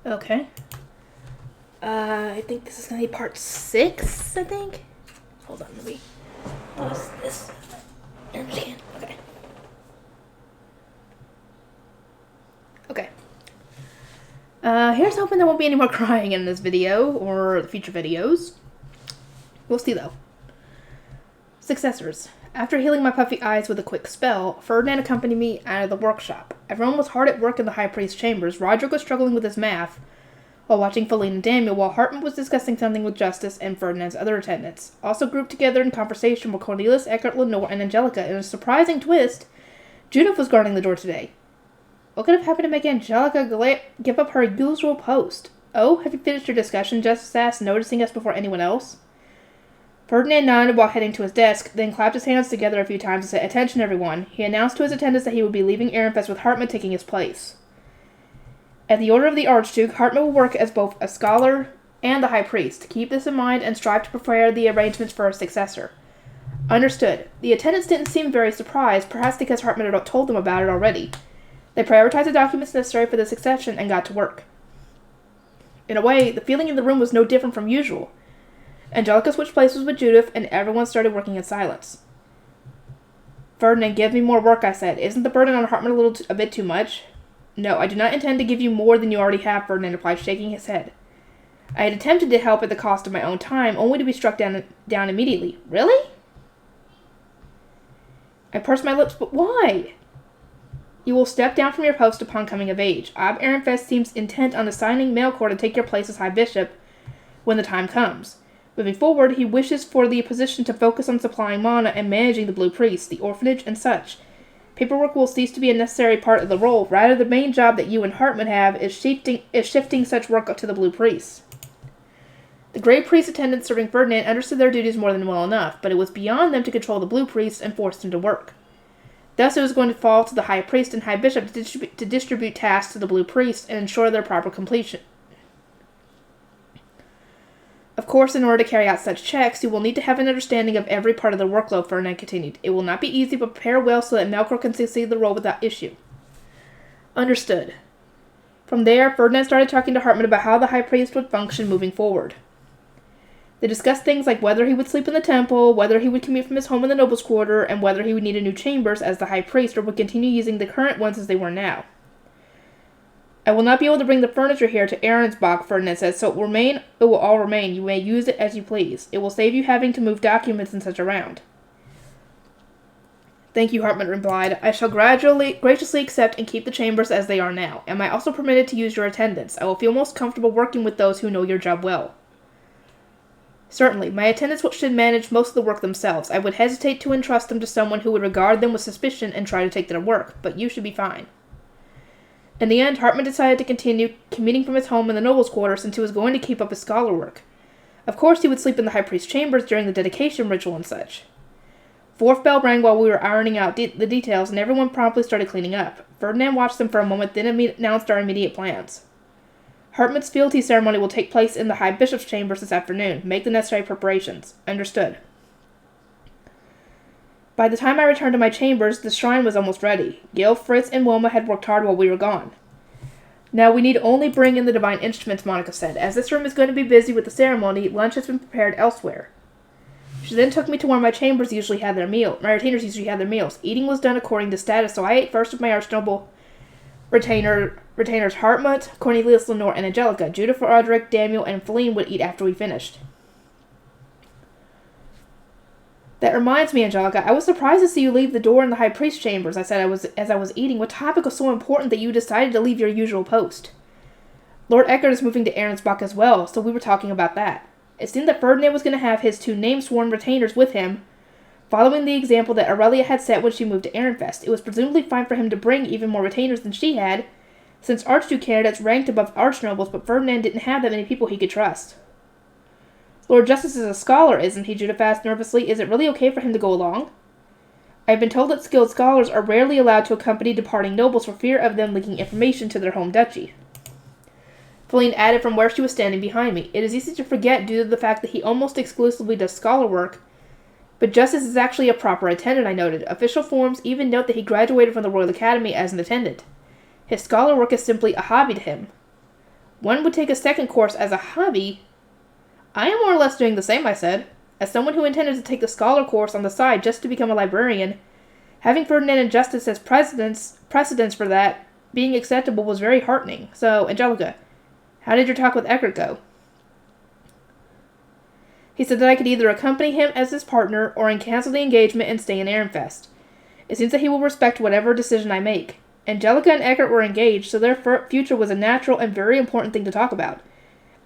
Okay. I think this is going to be part 6, I think. Hold on, let me pause this. Okay. Okay. Here's hoping there won't be any more crying in this video, or future videos. We'll see, though. Successors. After healing my puffy eyes with a quick spell, Ferdinand accompanied me out of the workshop. Everyone was hard at work in the High Priest's chambers. Roderick was struggling with his math, while watching Feline and Daniel, while Hartman was discussing something with Justice and Ferdinand's other attendants. Also grouped together in conversation were Cornelius, Eckert, Lenore, and Angelica. In a surprising twist, Judith was guarding the door today. What could have happened to make Angelica give up her usual post? Oh, have you finished your discussion? Justice asked, noticing us before anyone else. Ferdinand nodded while heading to his desk, then clapped his hands together a few times and said, "Attention, everyone." He announced to his attendants that he would be leaving Ehrenfest with Hartman taking his place. At the order of the Archduke, Hartman will work as both a scholar and the High Priest. Keep this in mind and strive to prepare the arrangements for a successor. Understood. The attendants didn't seem very surprised, perhaps because Hartman had told them about it already. They prioritized the documents necessary for the succession and got to work. In a way, the feeling in the room was no different from usual. Angelica switched places with Judith, and everyone started working in silence. "Ferdinand, give me more work," I said. "Isn't the burden on Hartman a bit too much?" "No, I do not intend to give you more than you already have," Ferdinand replied, shaking his head. I had attempted to help at the cost of my own time, only to be struck down immediately. "Really?" I pursed my lips, "But why?" "You will step down from your post upon coming of age. Ob Ehrenfest seems intent on assigning Melkor to take your place as High Bishop when the time comes. Moving forward, he wishes for the position to focus on supplying mana and managing the Blue Priests, the orphanage, and such. Paperwork will cease to be a necessary part of the role. Rather, the main job that you and Hartman have is shifting such work up to the Blue Priests." The Grey Priest attendants serving Ferdinand understood their duties more than well enough, but it was beyond them to control the Blue Priests and force them to work. Thus, it was going to fall to the High Priest and High Bishop to distribute tasks to the Blue Priests and ensure their proper completion. Of course, in order to carry out such checks, you will need to have an understanding of every part of the workload, Ferdinand continued. It will not be easy, but prepare well so that Melkor can succeed the role without issue. Understood. From there, Ferdinand started talking to Hartman about how the High Priest would function moving forward. They discussed things like whether he would sleep in the temple, whether he would commute from his home in the Nobles' Quarter, and whether he would need a new chambers as the High Priest or would continue using the current ones as they were now. "I will not be able to bring the furniture here to Arensbach," Ferdinand said, "so it will all remain. You may use it as you please. It will save you having to move documents and such around." "Thank you," Hartman replied. "I shall graciously accept and keep the chambers as they are now. Am I also permitted to use your attendants? I will feel most comfortable working with those who know your job well." "Certainly. My attendants should manage most of the work themselves. I would hesitate to entrust them to someone who would regard them with suspicion and try to take their work, but you should be fine." In the end, Hartman decided to continue commuting from his home in the Nobles' Quarter since he was going to keep up his scholar work. Of course, he would sleep in the High Priest's chambers during the dedication ritual and such. Fourth bell rang while we were ironing out the details, and everyone promptly started cleaning up. Ferdinand watched them for a moment, then announced our immediate plans. "Hartman's fealty ceremony will take place in the High Bishop's chambers this afternoon. Make the necessary preparations." "Understood." By the time I returned to my chambers, the shrine was almost ready. Gil, Fritz, and Wilma had worked hard while we were gone. "Now we need only bring in the divine instruments," Monica said. "As this room is going to be busy with the ceremony, lunch has been prepared elsewhere." She then took me to where my retainers usually had their meals. Eating was done according to status, so I ate first with my archnoble retainers Hartmut, Cornelius, Lenore, and Angelica. Judith, Roderick, Daniel, and Feline would eat after we finished. "That reminds me, Angelica, I was surprised to see you leave the door in the High Priest's chambers," I said as I was eating. "What topic was so important that you decided to leave your usual post?" "Lord Eckert is moving to Arensbach as well, so we were talking about that. It seemed that Ferdinand was going to have his 2 name-sworn retainers with him, following the example that Aurelia had set when she moved to Ehrenfest. It was presumably fine for him to bring even more retainers than she had, since Archduke candidates ranked above archnobles, but Ferdinand didn't have that many people he could trust." "Lord Justice is a scholar, isn't he?" Judith asked nervously. "Is it really okay for him to go along?" "I have been told that skilled scholars are rarely allowed to accompany departing nobles for fear of them leaking information to their home duchy." Feline added from where she was standing behind me. "It is easy to forget due to the fact that he almost exclusively does scholar work, but Justice is actually a proper attendant," I noted. "Official forms even note that he graduated from the Royal Academy as an attendant. His scholar work is simply a hobby to him." One would take a second course as a hobby. I am more or less doing the same, I said. As someone who intended to take the scholar course on the side just to become a librarian, having Ferdinand and Justice as precedents for that being acceptable was very heartening. So, Angelica, how did your talk with Eckert go? He said that I could either accompany him as his partner or cancel the engagement and stay in Ehrenfest. It seems that he will respect whatever decision I make. Angelica and Eckert were engaged, so their future was a natural and very important thing to talk about.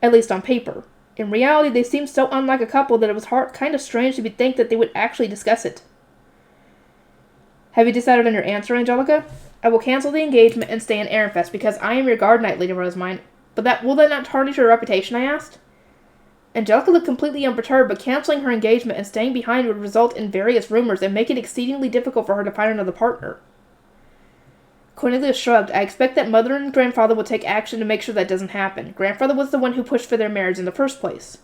At least on paper. In reality, they seemed so unlike a couple that it was kind of strange to think that they would actually discuss it. Have you decided on your answer, Angelica? I will cancel the engagement and stay in Ehrenfest because I am your guard knight, Lady Rosamine. But will that not tarnish your reputation, I asked? Angelica looked completely unperturbed, but canceling her engagement and staying behind would result in various rumors and make it exceedingly difficult for her to find another partner. Cornelius shrugged. I expect that Mother and Grandfather will take action to make sure that doesn't happen. Grandfather was the one who pushed for their marriage in the first place.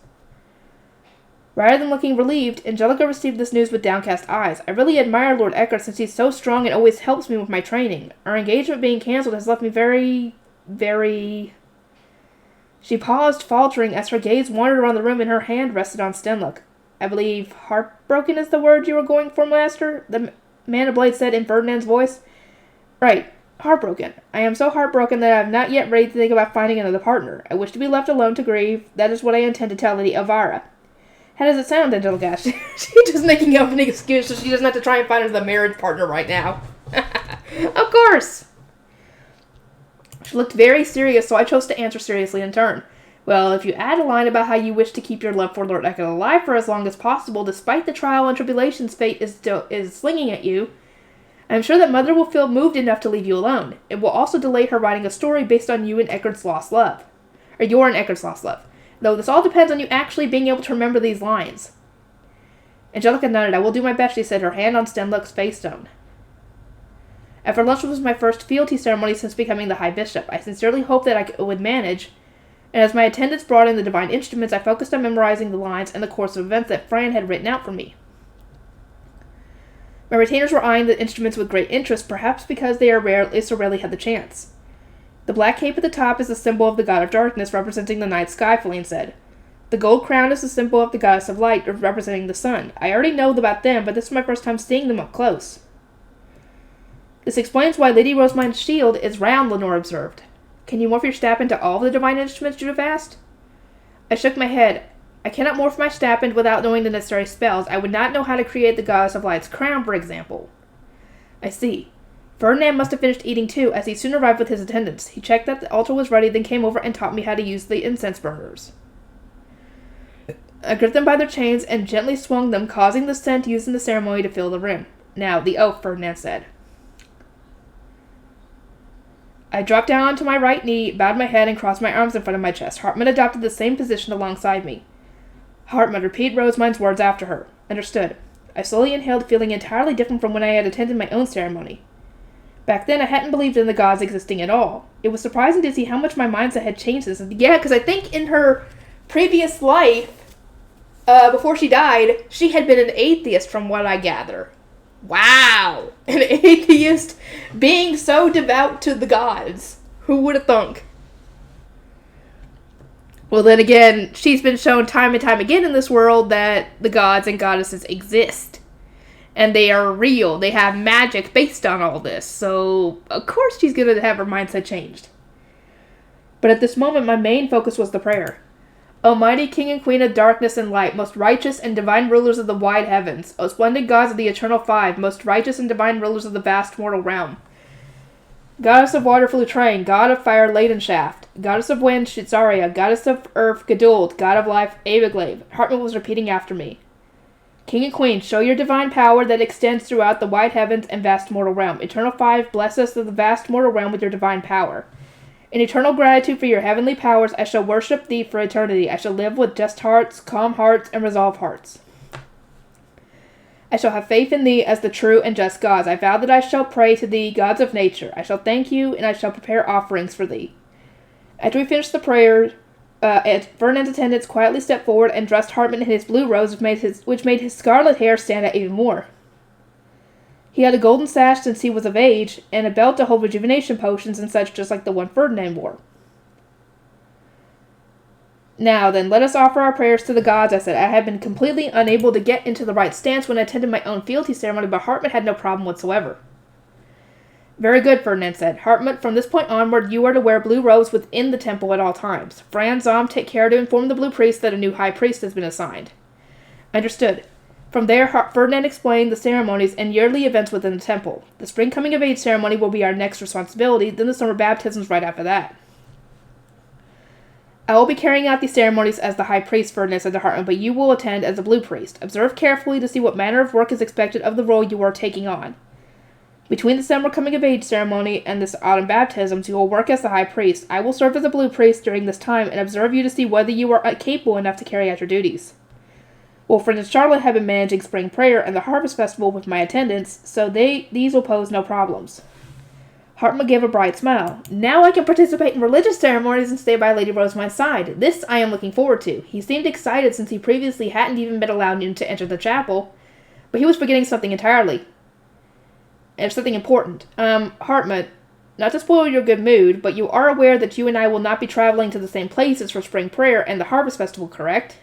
Rather than looking relieved, Angelica received this news with downcast eyes. I really admire Lord Eckert since he's so strong and always helps me with my training. Our engagement being cancelled has left me very... She paused, faltering, as her gaze wandered around the room and her hand rested on Stenluck. I believe heartbroken is the word you were going for, Master? The man of blade said in Ferdinand's voice. Right, heartbroken. I am so heartbroken that I am not yet ready to think about finding another partner. I wish to be left alone to grieve. That is what I intend to tell Lady Elvira. How does it sound, Angelica? She's just making up an excuse so she doesn't have to try and find another marriage partner right now. Of course! She looked very serious, so I chose to answer seriously in turn. Well, if you add a line about how you wish to keep your love for Lord Eckert alive for as long as possible, despite the trial and tribulations fate is slinging at you, I am sure that Mother will feel moved enough to leave you alone. It will also delay her writing a story based on you and Eckert's lost love. Or your and Eckert's lost love. Though this all depends on you actually being able to remember these lines. Angelica nodded. I will do my best, she said, her hand on Stenluck's face stone. After lunch was my first fealty ceremony since becoming the High Bishop. I sincerely hoped that I would manage, and as my attendants brought in the divine instruments, I focused on memorizing the lines and the course of events that Fran had written out for me. My retainers were eyeing the instruments with great interest, perhaps because they so rarely had the chance. The black cape at the top is the symbol of the god of darkness, representing the night sky, Feline said. The gold crown is the symbol of the goddess of light, representing the sun. I already know about them, but this is my first time seeing them up close. This explains why Lady Rosamine's shield is round, Lenore observed. Can you morph your staff into all of the divine instruments, Judith asked? I shook my head. I cannot morph my staff without knowing the necessary spells. I would not know how to create the goddess of light's crown, for example. I see. Ferdinand must have finished eating too, as he soon arrived with his attendants. He checked that the altar was ready, then came over and taught me how to use the incense burners. I gripped them by their chains and gently swung them, causing the scent used in the ceremony to fill the room. Now, the oath, Ferdinand said. I dropped down onto my right knee, bowed my head, and crossed my arms in front of my chest. Hartman adopted the same position alongside me. Hartman, repeat Rosamine's words after her. Understood. I slowly inhaled, feeling entirely different from when I had attended my own ceremony. Back then, I hadn't believed in the gods existing at all. It was surprising to see how much my mindset had changed since. Yeah, because I think in her previous life, before she died, she had been an atheist from what I gather. Wow! An atheist being so devout to the gods. Who would have thunk? Well, then again, she's been shown time and time again in this world that the gods and goddesses exist. And they are real. They have magic based on all this. So, of course she's going to have her mindset changed. But at this moment, my main focus was the prayer. Almighty King and Queen of darkness and light, most righteous and divine rulers of the wide heavens, O splendid gods of the eternal five, most righteous and divine rulers of the vast mortal realm. Goddess of water Flutrain, God of fire Ladenshaft, Goddess of wind Shitzaria, Goddess of earth Geduld, God of life Abiglav. Hartman was repeating after me. King and Queen, show your divine power that extends throughout the wide heavens and vast mortal realm. Eternal five, bless us of the vast mortal realm with your divine power. In eternal gratitude for your heavenly powers, I shall worship thee for eternity. I shall live with just hearts, calm hearts, and resolved hearts. I shall have faith in thee as the true and just gods. I vow that I shall pray to thee, gods of nature. I shall thank you, and I shall prepare offerings for thee. After we finished the prayer, Ferdinand's attendants quietly stepped forward and dressed Hartman in his blue robes, which made his scarlet hair stand out even more. He had a golden sash since he was of age, and a belt to hold rejuvenation potions and such, just like the one Ferdinand wore. Now then, let us offer our prayers to the gods, I said. I had been completely unable to get into the right stance when I attended my own fealty ceremony, but Hartmut had no problem whatsoever. Very good, Ferdinand said. Hartmut, from this point onward, you are to wear blue robes within the temple at all times. Fran Zom, take care to inform the blue priest that a new high priest has been assigned. Understood. From there, Ferdinand explained the ceremonies and yearly events within the temple. The spring coming-of-age ceremony will be our next responsibility, then the summer baptisms right after that. I will be carrying out these ceremonies as the high priest, Ferdinand said to Hartmut, but you will attend as a blue priest. Observe carefully to see what manner of work is expected of the role you are taking on. Between the summer coming-of-age ceremony and this autumn baptisms, you will work as the high priest. I will serve as a blue priest during this time and observe you to see whether you are capable enough to carry out your duties. Wilfred and Charlotte have been managing spring prayer and the harvest festival with my attendants, so these will pose no problems. Hartmut gave a bright smile. Now I can participate in religious ceremonies and stay by Lady Rosemine's side. This I am looking forward to. He seemed excited since he previously hadn't even been allowed to enter the chapel, but he was forgetting something entirely. And something important. Hartmut, not to spoil your good mood, but you are aware that you and I will not be traveling to the same places for spring prayer and the harvest festival, correct?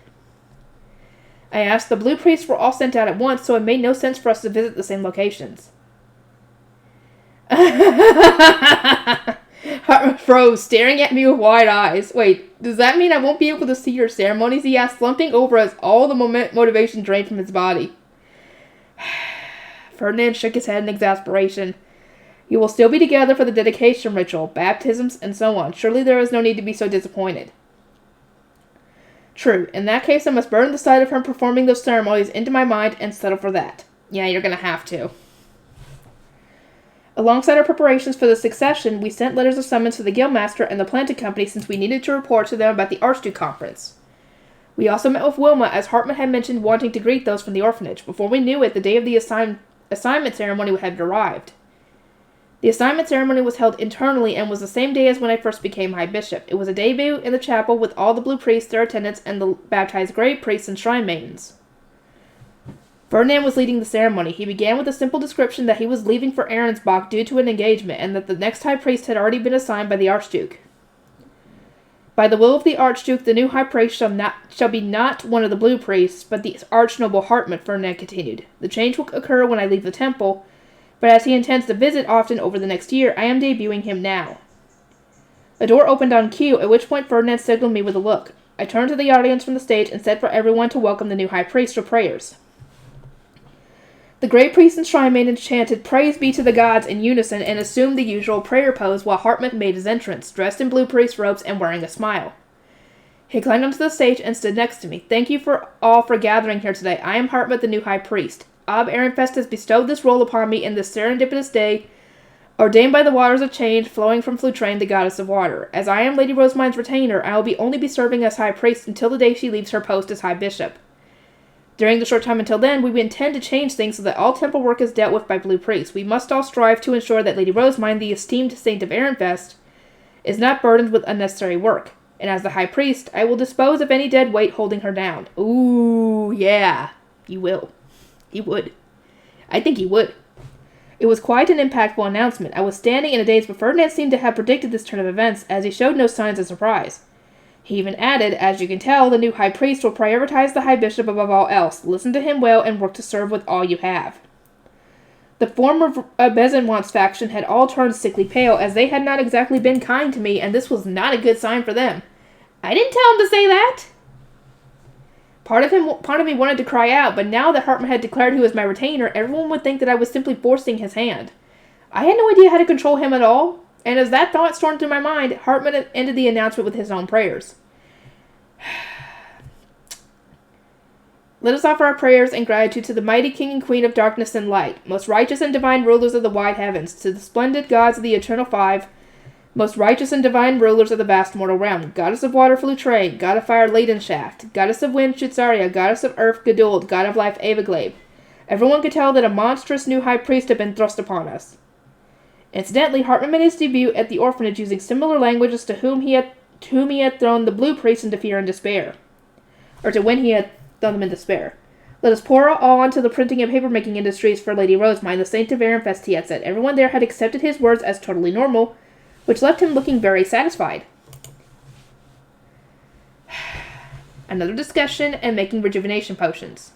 I asked. The blue priests were all sent out at once, so it made no sense for us to visit the same locations. Hartmut froze, staring at me with wide eyes. Wait, does that mean I won't be able to see your ceremonies? He asked, slumping over as all the motivation drained from his body. Ferdinand shook his head in exasperation. You will still be together for the dedication ritual, baptisms, and so on. Surely there is no need to be so disappointed. True. In that case, I must burn the sight of her performing those ceremonies into my mind and settle for that. Yeah, you're gonna have to. Alongside our preparations for the succession, we sent letters of summons to the Guildmaster and the Planted Company since we needed to report to them about the Archduke Conference. We also met with Wilma, as Hartmut had mentioned wanting to greet those from the orphanage. Before we knew it, the day of the assignment ceremony had arrived. The assignment ceremony was held internally and was the same day as when I first became High Bishop. It was a debut in the chapel with all the blue priests, their attendants, and the baptized grey priests and shrine maidens. Ferdinand was leading the ceremony. He began with a simple description that he was leaving for Arensbach due to an engagement, and that the next high priest had already been assigned by the Archduke. By the will of the Archduke, the new high priest shall be not one of the blue priests, but the Archnoble Hartmut, Ferdinand continued. The change will occur when I leave the temple, but as he intends to visit often over the next year, I am debuting him now. A door opened on cue, at which point Ferdinand signaled me with a look. I turned to the audience from the stage and said for everyone to welcome the new high priest for prayers. The great priests and shrine maidens chanted "Praise be to the gods" in unison and assumed the usual prayer pose while Hartmut made his entrance, dressed in blue priest robes and wearing a smile. He climbed onto the stage and stood next to me. Thank you all for gathering here today. I am Hartmut, the new high priest. Ob Ehrenfest has bestowed this role upon me in this serendipitous day, ordained by the waters of change flowing from Flutrain, the goddess of water. As I am Lady Rosemine's retainer, I will only be serving as high priest until the day she leaves her post as high bishop. During the short time until then, we intend to change things so that all temple work is dealt with by blue priests. We must all strive to ensure that Lady Rosemine, the esteemed saint of Ehrenfest, is not burdened with unnecessary work. And as the high priest, I will dispose of any dead weight holding her down. Ooh, yeah. You will. He would. I think he would. It was quite an impactful announcement. I was standing in a daze, but Ferdinand seemed to have predicted this turn of events, as he showed no signs of surprise. He even added, as you can tell, the new high priest will prioritize the high bishop above all else. Listen to him well and work to serve with all you have. The former Besenwant's faction had all turned sickly pale, as they had not exactly been kind to me, and this was not a good sign for them. I didn't tell him to say that! Part of me wanted to cry out, but now that Hartmut had declared he was my retainer, everyone would think that I was simply forcing his hand. I had no idea how to control him at all, and as that thought stormed through my mind, Hartmut ended the announcement with his own prayers. Let us offer our prayers and gratitude to the mighty King and Queen of Darkness and Light, most righteous and divine rulers of the wide heavens, to the splendid gods of the Eternal Five, most righteous and divine rulers of the vast mortal realm, goddess of water Flutrain, god of fire Ladenshaft, goddess of wind Shutzaria, goddess of earth Geduld, god of life Aveglabe. Everyone could tell that a monstrous new high priest had been thrust upon us. Incidentally, Hartmut made his debut at the orphanage using similar language as to whom he had thrown the blue priests into fear and despair. Or to when he had thrown them in despair. Let us pour all onto the printing and papermaking industries for Lady Rosemine, the saint of Ehrenfest, he had said. Everyone there had accepted his words as totally normal, which left him looking very satisfied. another discussion, and making rejuvenation potions.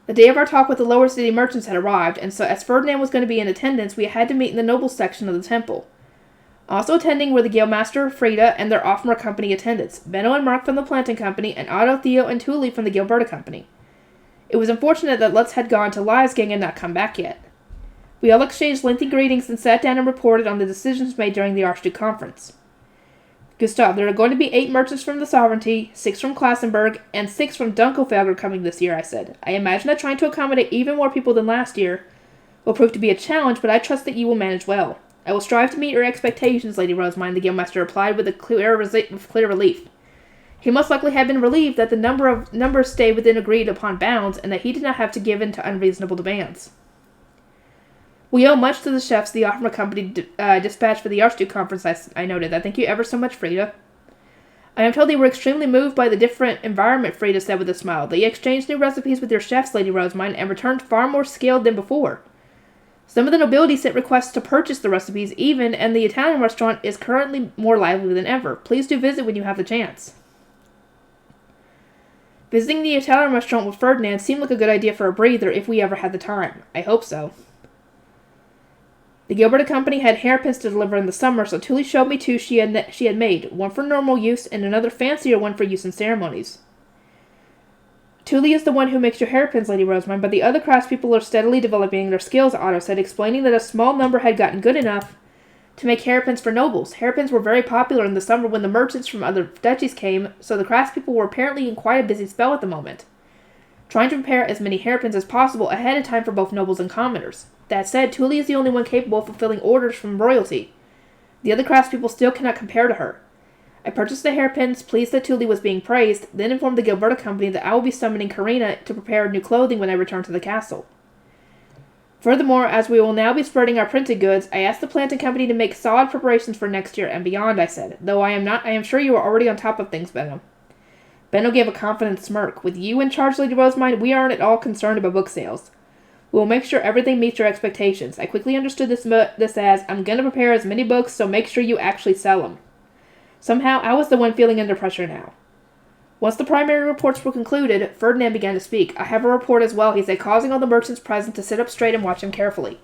The day of our talk with the lower city merchants had arrived, and so as Ferdinand was going to be in attendance, we had to meet in the nobles section of the temple. Also attending were the Guildmaster, Frida, and their Offmer Company attendants, Benno and Mark from the Planting Company, and Otto, Theo, and Thule from the Gilberta Company. It was unfortunate that Lutz had gone to Lies Gang and not come back yet. We all exchanged lengthy greetings and sat down and reported on the decisions made during the Archduke Conference. Gustav, there are going to be 8 merchants from the Sovereignty, 6 from Klassenberg, and 6 from Dunkelfelder coming this year, I said. I imagine that trying to accommodate even more people than last year will prove to be a challenge, but I trust that you will manage well. I will strive to meet your expectations, Lady Rosemine, the Guildmaster replied with clear relief. He must likely have been relieved that the numbers stayed within agreed upon bounds, and that he did not have to give in to unreasonable demands. We owe much to the chefs the Offmer Company dispatched for the Archduke Conference, I noted. I thank you ever so much, Frida. I am told they were extremely moved by the different environment, Frida said with a smile. They exchanged new recipes with their chefs, Lady Rosemine, and returned far more skilled than before. Some of the nobility sent requests to purchase the recipes even, and the Italian restaurant is currently more lively than ever. Please do visit when you have the chance. Visiting the Italian restaurant with Ferdinand seemed like a good idea for a breather if we ever had the time. I hope so. The Gilberta Company had hairpins to deliver in the summer, so Thule showed me 2 she had made, one for normal use and another fancier one for use in ceremonies. Thule is the one who makes your hairpins, Lady Rosemine, but the other craftspeople are steadily developing their skills, Otto said, explaining that a small number had gotten good enough to make hairpins for nobles. Hairpins were very popular in the summer when the merchants from other duchies came, so the craftspeople were apparently in quite a busy spell at the moment, trying to prepare as many hairpins as possible ahead of time for both nobles and commoners. That said, Thule is the only one capable of fulfilling orders from royalty. The other craftspeople still cannot compare to her. I purchased the hairpins, pleased that Thule was being praised, then informed the Gilberta Company that I will be summoning Karina to prepare new clothing when I return to the castle. Furthermore, as we will now be spreading our printed goods, I asked the Planting Company to make solid preparations for next year and beyond, I said, though I am sure you are already on top of things, Benno. Benno gave a confident smirk. With you in charge, Lady Rosemine, we aren't at all concerned about book sales. We will make sure everything meets your expectations. I quickly understood this as, I'm going to prepare as many books, so make sure you actually sell them. Somehow, I was the one feeling under pressure now. Once the primary reports were concluded, Ferdinand began to speak. I have a report as well, he said, causing all the merchants present to sit up straight and watch him carefully.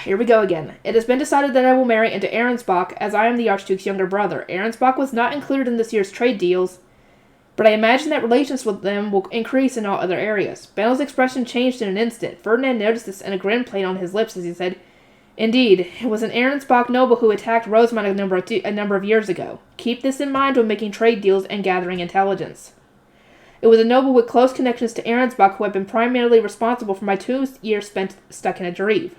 Here we go again. It has been decided that I will marry into Arensbach, as I am the Archduke's younger brother. Arensbach was not included in this year's trade deals, but I imagine that relations with them will increase in all other areas. Benno's expression changed in an instant. Ferdinand noticed this, and a grin played on his lips as he said, Indeed, it was an Arensbach noble who attacked Rosemont a number of years ago. Keep this in mind when making trade deals and gathering intelligence. It was a noble with close connections to Arensbach who had been primarily responsible for my 2 years spent stuck in a Jareve.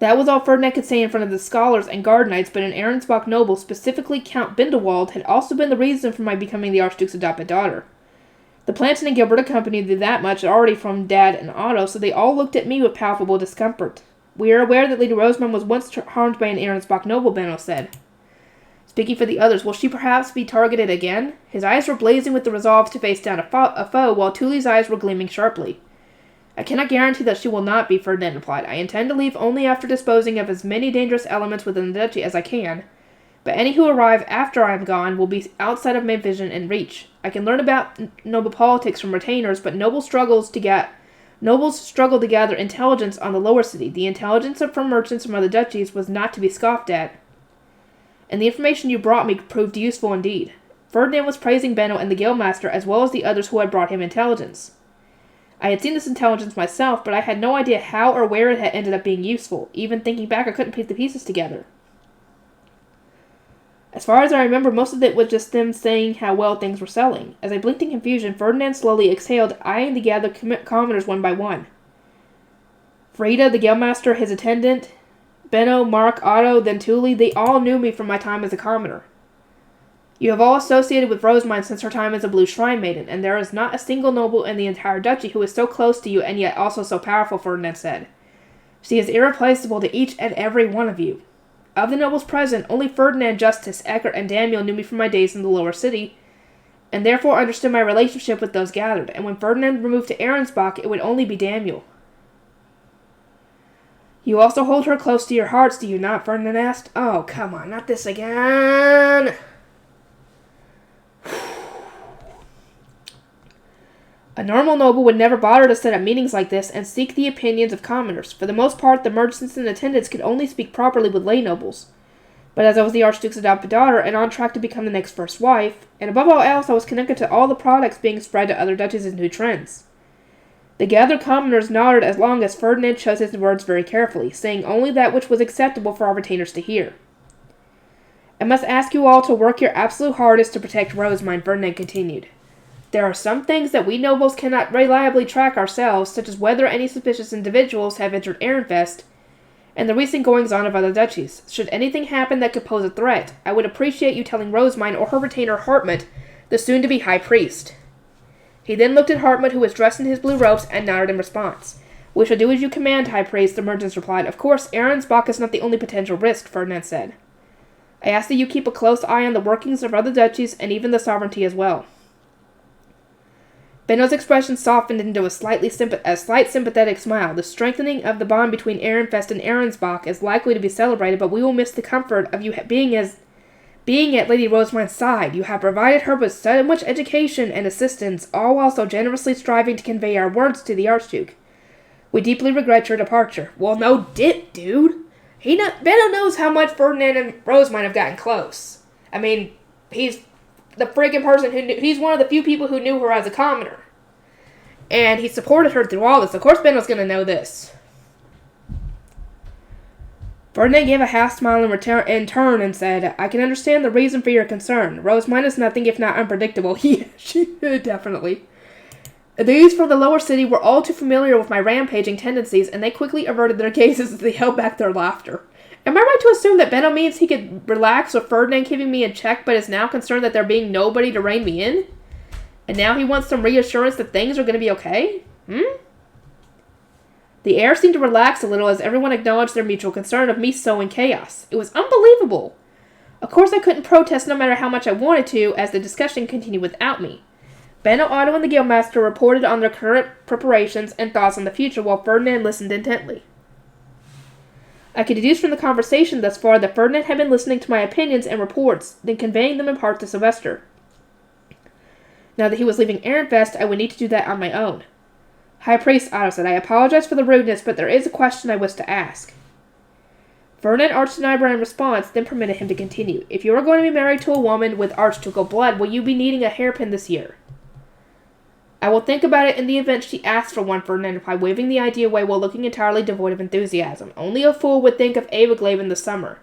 That was all Ferdinand could say in front of the scholars and guard knights, but an Arensbach noble, specifically Count Bindewald, had also been the reason for my becoming the Archduke's adopted daughter. The Plantin and Gilberta Company knew that much already from Dad and Otto, so they all looked at me with palpable discomfort. We are aware that Lady Rosamund was once harmed by an Arensbach noble, Benno said. Speaking for the others, will she perhaps be targeted again? His eyes were blazing with the resolve to face down a foe, while Thule's eyes were gleaming sharply. I cannot guarantee that she will not be, Ferdinand replied. I intend to leave only after disposing of as many dangerous elements within the duchy as I can, but any who arrive after I am gone will be outside of my vision and reach. I can learn about noble politics from retainers, but nobles struggle to gather intelligence on the lower city. The intelligence from merchants from other duchies was not to be scoffed at, and the information you brought me proved useful indeed. Ferdinand was praising Benno and the Guildmaster as well as the others who had brought him intelligence. I had seen this intelligence myself, but I had no idea how or where it had ended up being useful. Even thinking back, I couldn't piece the pieces together. As far as I remember, most of it was just them saying how well things were selling. As I blinked in confusion, Ferdinand slowly exhaled, eyeing the gathered commoners one by one. Frida, the Guildmaster, his attendant, Benno, Mark, Otto, then Thule, they all knew me from my time as a commoner. You have all associated with Rosamund since her time as a Blue Shrine Maiden, and there is not a single noble in the entire duchy who is so close to you and yet also so powerful, Ferdinand said. She is irreplaceable to each and every one of you. Of the nobles present, only Ferdinand, Justice, Eckert, and Daniel knew me from my days in the lower city, and therefore understood my relationship with those gathered, and when Ferdinand removed to Arensbach, it would only be Daniel. You also hold her close to your hearts, do you not? Ferdinand asked. Oh, come on, not this again. A normal noble would never bother to set up meetings like this and seek the opinions of commoners. For the most part, the merchants in attendance could only speak properly with lay nobles. But as I was the Archduke's adopted daughter and on track to become the next first wife, and above all else I was connected to all the products being spread to other duchies and new trends. The gathered commoners nodded as long as Ferdinand chose his words very carefully, saying only that which was acceptable for our retainers to hear. I must ask you all to work your absolute hardest to protect Rosamund, Ferdinand continued. There are some things that we nobles cannot reliably track ourselves, such as whether any suspicious individuals have entered Ehrenfest, and the recent goings-on of other duchies. Should anything happen that could pose a threat, I would appreciate you telling Rosamund or her retainer Hartmut, the soon-to-be High Priest. He then looked at Hartmut, who was dressed in his blue robes, and nodded in response. We shall do as you command, High Priest, the merchants replied. Of course, Ahrensbach is not the only potential risk, Ferdinand said. I ask that you keep a close eye on the workings of other duchies and even the sovereignty as well. Benno's expression softened into a slight sympathetic smile. The strengthening of the bond between Ehrenfest and Ahrensbach is likely to be celebrated, but we will miss the comfort of you being at Lady Rosamund's side. You have provided her with so much education and assistance, all while so generously striving to convey our words to the Archduke. We deeply regret your departure. Well, no dip, dude. Benno knows how much Ferdinand and Rosamund have gotten close. I mean, he's the freaking person he's one of the few people who knew her as a commoner. And he supported her through all this. Of course Benno's going to know this. Ferdinand gave a half smile in turn and said, I can understand the reason for your concern. Rosamund is nothing if not unpredictable. She definitely. These from the lower city were all too familiar with my rampaging tendencies, and they quickly averted their gazes as they held back their laughter. Am I right to assume that Benno means he could relax with Ferdinand keeping me in check, but is now concerned that there being nobody to rein me in? And now he wants some reassurance that things are going to be okay? The air seemed to relax a little as everyone acknowledged their mutual concern of me sowing chaos. It was unbelievable. Of course I couldn't protest no matter how much I wanted to, as the discussion continued without me. Benno, Otto, and the Guildmaster reported on their current preparations and thoughts on the future, while Ferdinand listened intently. I could deduce from the conversation thus far that Ferdinand had been listening to my opinions and reports, then conveying them in part to Sylvester. Now that he was leaving Ehrenfest, I would need to do that on my own. High Priest, Otto said, I apologize for the rudeness, but there is a question I wish to ask. Ferdinand arched an eyebrow in response, then permitted him to continue. If you are going to be married to a woman with archducal blood, will you be needing a hairpin this year? I will think about it in the event she asks for one, Ferdinand replied, waving the idea away while looking entirely devoid of enthusiasm. Only a fool would think of Aberglaive in the summer.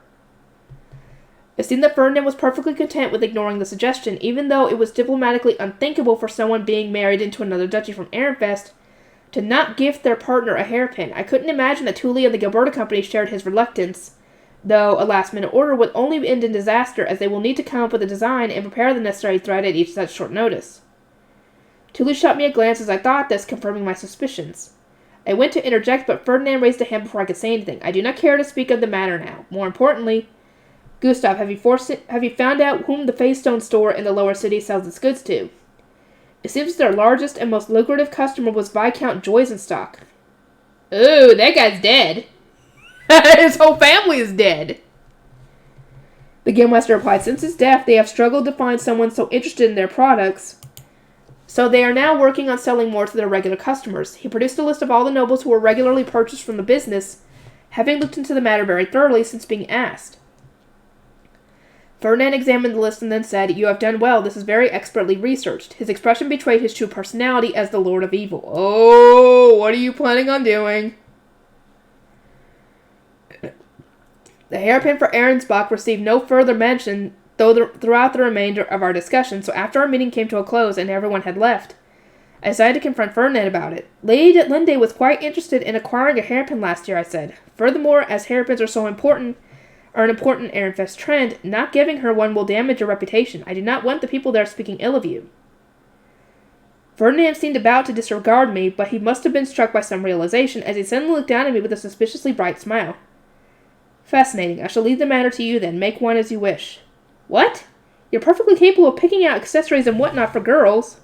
It seemed that Ferdinand was perfectly content with ignoring the suggestion, even though it was diplomatically unthinkable for someone being married into another duchy from Ehrenfest to not gift their partner a hairpin. I couldn't imagine that Tully and the Gilberta Company shared his reluctance, though a last-minute order would only end in disaster, as they will need to come up with a design and prepare the necessary thread at each such short notice. Tully shot me a glance as I thought this, confirming my suspicions. I went to interject, but Ferdinand raised a hand before I could say anything. I do not care to speak of the matter now. More importantly, Gustav, have you found out whom the Faystone store in the lower city sells its goods to? It seems their largest and most lucrative customer was Viscount Joysenstock. Ooh, that guy's dead. His whole family is dead. The Guildmaster replied, since his death, they have struggled to find someone so interested in their products, so they are now working on selling more to their regular customers. He produced a list of all the nobles who were regularly purchased from the business, having looked into the matter very thoroughly since being asked. Ferdinand examined the list and then said, you have done well, this is very expertly researched. His expression betrayed his true personality as the Lord of Evil. Oh, what are you planning on doing? The hairpin for Ahrensbach received no further mention throughout the remainder of our discussion, so after our meeting came to a close and everyone had left, I decided to confront Ferdinand about it. Lady Linde was quite interested in acquiring a hairpin last year, I said. Furthermore, as hairpins are an important Ehrenfest trend, not giving her one will damage your reputation. I do not want the people there speaking ill of you. Ferdinand seemed about to disregard me, but he must have been struck by some realization, as he suddenly looked down at me with a suspiciously bright smile. Fascinating. I shall leave the matter to you then. Make one as you wish. What? You're perfectly capable of picking out accessories and whatnot for girls.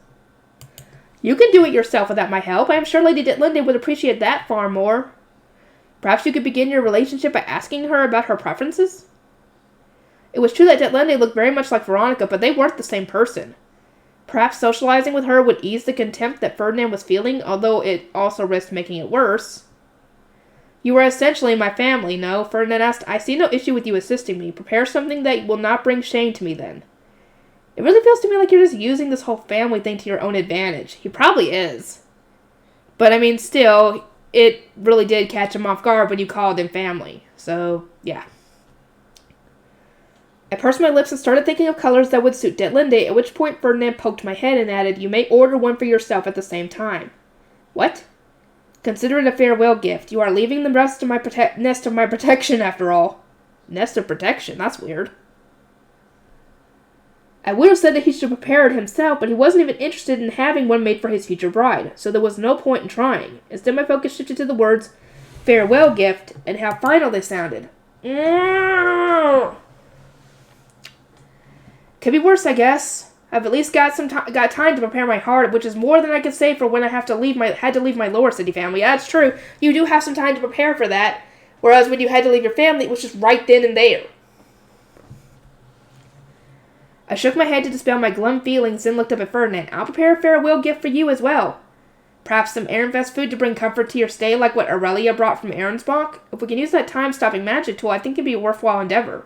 You can do it yourself without my help. I am sure Lady Ditlinde would appreciate that far more. Perhaps you could begin your relationship by asking her about her preferences? It was true that Ditlinde looked very much like Veronica, but they weren't the same person. Perhaps socializing with her would ease the contempt that Ferdinand was feeling, although it also risked making it worse. You are essentially my family, no? Ferdinand asked. I see no issue with you assisting me. Prepare something that will not bring shame to me then. It really feels to me like you're just using this whole family thing to your own advantage. He probably is. But I mean, still, it really did catch him off guard when you called him family. So, yeah. I pursed my lips and started thinking of colors that would suit Detlinde, at which point Ferdinand poked my head and added, You may order one for yourself at the same time. What? Consider it a farewell gift. You are leaving the rest of my nest of my protection, after all. Nest of protection? That's weird. I would have said that he should prepare it himself, but he wasn't even interested in having one made for his future bride, so there was no point in trying. Instead, my focus shifted to the words, farewell gift, and how final they sounded. Could be worse, I guess. I've at least got time to prepare my heart, which is more than I could say for when I had to leave my lower city family. Yeah, that's true. You do have some time to prepare for that, whereas when you had to leave your family, it was just right then and there. I shook my head to dispel my glum feelings, then looked up at Ferdinand. I'll prepare a farewell gift for you as well. Perhaps some Ehrenfest food to bring comfort to your stay, like what Aurelia brought from Ahrensbach? If we can use that time-stopping magic tool, I think it'd be a worthwhile endeavor.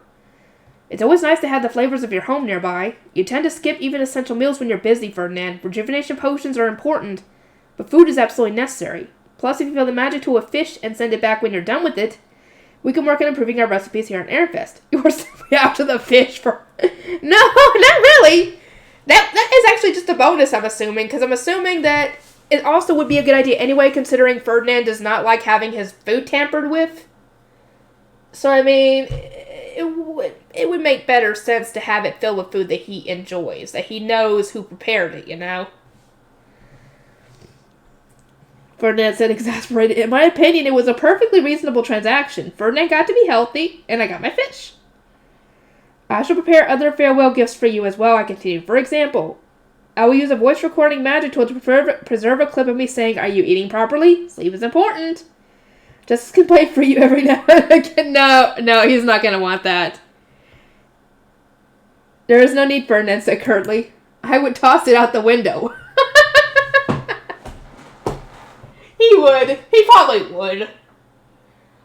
It's always nice to have the flavors of your home nearby. You tend to skip even essential meals when you're busy, Ferdinand. Rejuvenation potions are important, but food is absolutely necessary. Plus, if you fill the magic tool with fish and send it back when you're done with it, we can work on improving our recipes here on Ehrenfest. You are simply after the fish for... No, not really! That is actually just a bonus, I'm assuming, because I'm assuming that it also would be a good idea anyway, considering Ferdinand does not like having his food tampered with. So, I mean, it would make better sense to have it filled with food that he enjoys, that he knows who prepared it, you know? Ferdinand said, exasperated. In my opinion, it was a perfectly reasonable transaction. Ferdinand got to be healthy, and I got my fish. I shall prepare other farewell gifts for you as well, I continued. For example, I will use a voice recording magic tool to preserve a clip of me saying, Are you eating properly? Sleep is important. Justice can play for you every now and again. No, he's not going to want that. There is no need, Ferdinand said curtly. I would toss it out the window. He would. He probably would.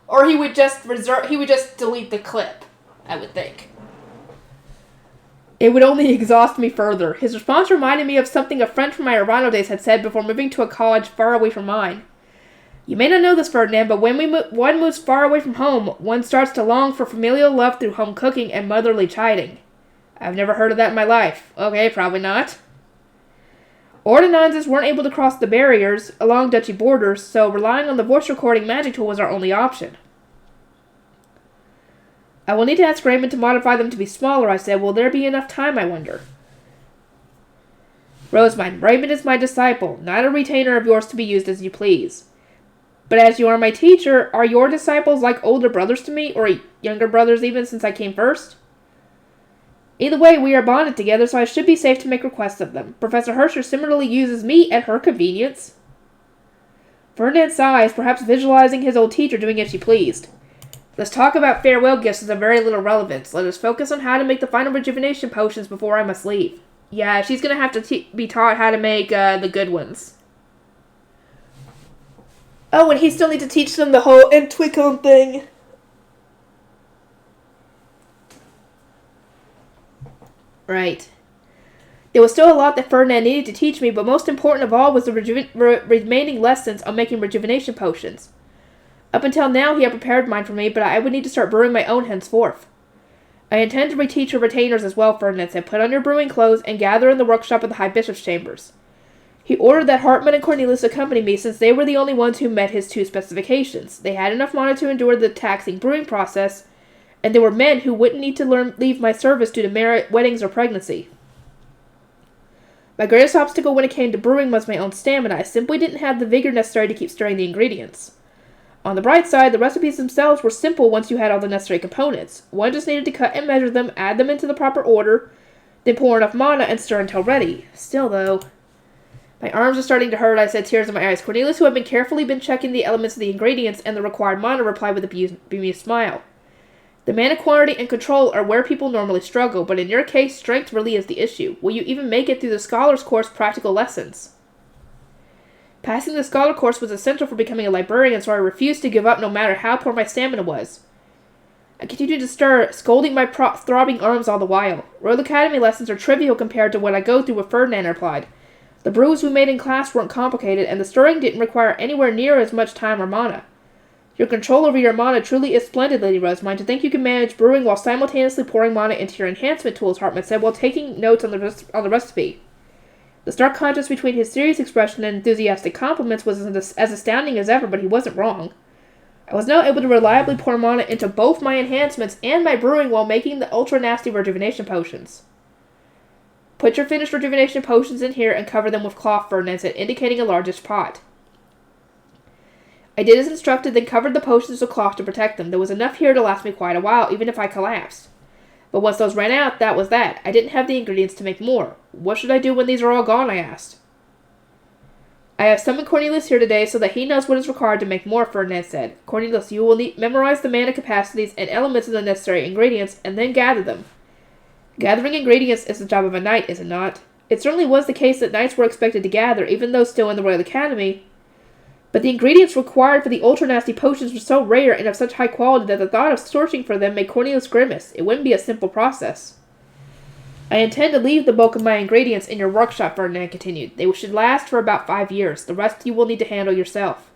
Or he would just delete the clip, I would think. It would only exhaust me further. His response reminded me of something a friend from my Arano days had said before moving to a college far away from mine. You may not know this, Ferdinand, but when one moves far away from home, one starts to long for familial love through home cooking and motherly chiding. I've never heard of that in my life. Okay, probably not. Ordinances weren't able to cross the barriers along duchy borders, so relying on the voice recording magic tool was our only option. I will need to ask Raymond to modify them to be smaller, I said. Will there be enough time, I wonder? Rosemine, Raymond is my disciple, not a retainer of yours to be used as you please. But as you are my teacher, are your disciples like older brothers to me, or younger brothers even, since I came first? Either way, we are bonded together, so I should be safe to make requests of them. Professor Herscher similarly uses me at her convenience. Ferdinand sighs, perhaps visualizing his old teacher doing as she pleased. Let's talk about farewell gifts is of very little relevance. Let us focus on how to make the final rejuvenation potions before I must leave. Yeah, she's going to have to be taught how to make the good ones. Oh, and he still needs to teach them the whole Entwicklung thing. Right. There was still a lot that Ferdinand needed to teach me, but most important of all was the remaining lessons on making rejuvenation potions. Up until now, he had prepared mine for me, but I would need to start brewing my own henceforth. I intend to reteach your retainers as well, Ferdinand said. Put on your brewing clothes and gather in the workshop of the High Bishop's chambers. He ordered that Hartmann and Cornelius accompany me, since they were the only ones who met his 2 specifications. They had enough mana to endure the taxing brewing process, and they were men who wouldn't need to leave my service due to marriage, weddings, or pregnancy. My greatest obstacle when it came to brewing was my own stamina. I simply didn't have the vigor necessary to keep stirring the ingredients. On the bright side, the recipes themselves were simple once you had all the necessary components. One just needed to cut and measure them, add them into the proper order, then pour enough mana and stir until ready. Still, though, my arms are starting to hurt, I said, tears in my eyes. Cornelius, who had carefully been checking the elements of the ingredients and the required mana, replied with a bemused smile. The mana quantity and control are where people normally struggle, but in your case, strength really is the issue. Will you even make it through the Scholar's Course practical lessons? Passing the Scholar Course was essential for becoming a librarian, so I refused to give up no matter how poor my stamina was. I continued to stir, scolding my throbbing arms all the while. Royal Academy lessons are trivial compared to what I go through with Ferdinand, replied. The brews we made in class weren't complicated, and the stirring didn't require anywhere near as much time or mana. Your control over your mana truly is splendid, Lady Rosemine. To think you can manage brewing while simultaneously pouring mana into your enhancement tools, Hartman said, while taking notes on the recipe. The stark contrast between his serious expression and enthusiastic compliments was as astounding as ever, but he wasn't wrong. I was now able to reliably pour mana into both my enhancements and my brewing while making the ultra-nasty rejuvenation potions. Put your finished rejuvenation potions in here and cover them with cloth, Ferdinand said, indicating a largish pot. I did as instructed, then covered the potions with cloth to protect them. There was enough here to last me quite a while, even if I collapsed. But once those ran out, that was that. I didn't have the ingredients to make more. What should I do when these are all gone, I asked. I have summoned Cornelius here today so that he knows what is required to make more, Ferdinand said. Cornelius, you will memorize the mana capacities and elements of the necessary ingredients, and then gather them. Gathering ingredients is the job of a knight, is it not? It certainly was the case that knights were expected to gather, even though still in the Royal Academy. But the ingredients required for the ultra-nasty potions were so rare and of such high quality that the thought of searching for them made Cornelius grimace. It wouldn't be a simple process. I intend to leave the bulk of my ingredients in your workshop, Ferdinand continued. They should last for about 5 years. The rest you will need to handle yourself.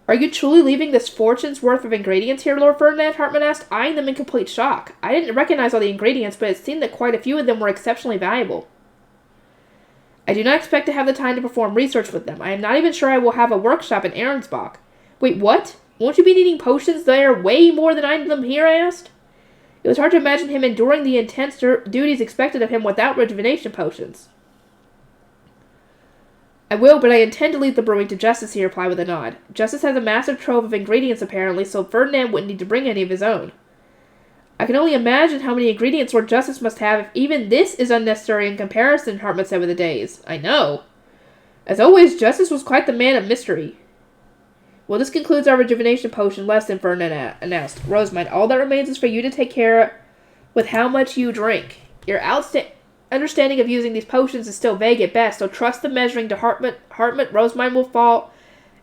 Are you truly leaving this fortune's worth of ingredients here, Lord Ferdinand? Hartman asked, eyeing them in complete shock. I didn't recognize all the ingredients, but it seemed that quite a few of them were exceptionally valuable. I do not expect to have the time to perform research with them. I am not even sure I will have a workshop in Ahrensbach. Wait, what? Won't you be needing potions there way more than I need them here, I asked. It was hard to imagine him enduring the intense duties expected of him without rejuvenation potions. I will, but I intend to leave the brewing to Justice, he replied with a nod. Justice has a massive trove of ingredients, apparently, so Ferdinand wouldn't need to bring any of his own. I can only imagine how many ingredients Lord Justice must have if even this is unnecessary in comparison, Hartman said with a daze. I know. As always, Justice was quite the man of mystery. Well, this concludes our rejuvenation potion lesson, Ferdinand announced. Rosemine, all that remains is for you to take care with how much you drink. Your understanding of using these potions is still vague at best, so trust the measuring to Hartman. Rosemine will fall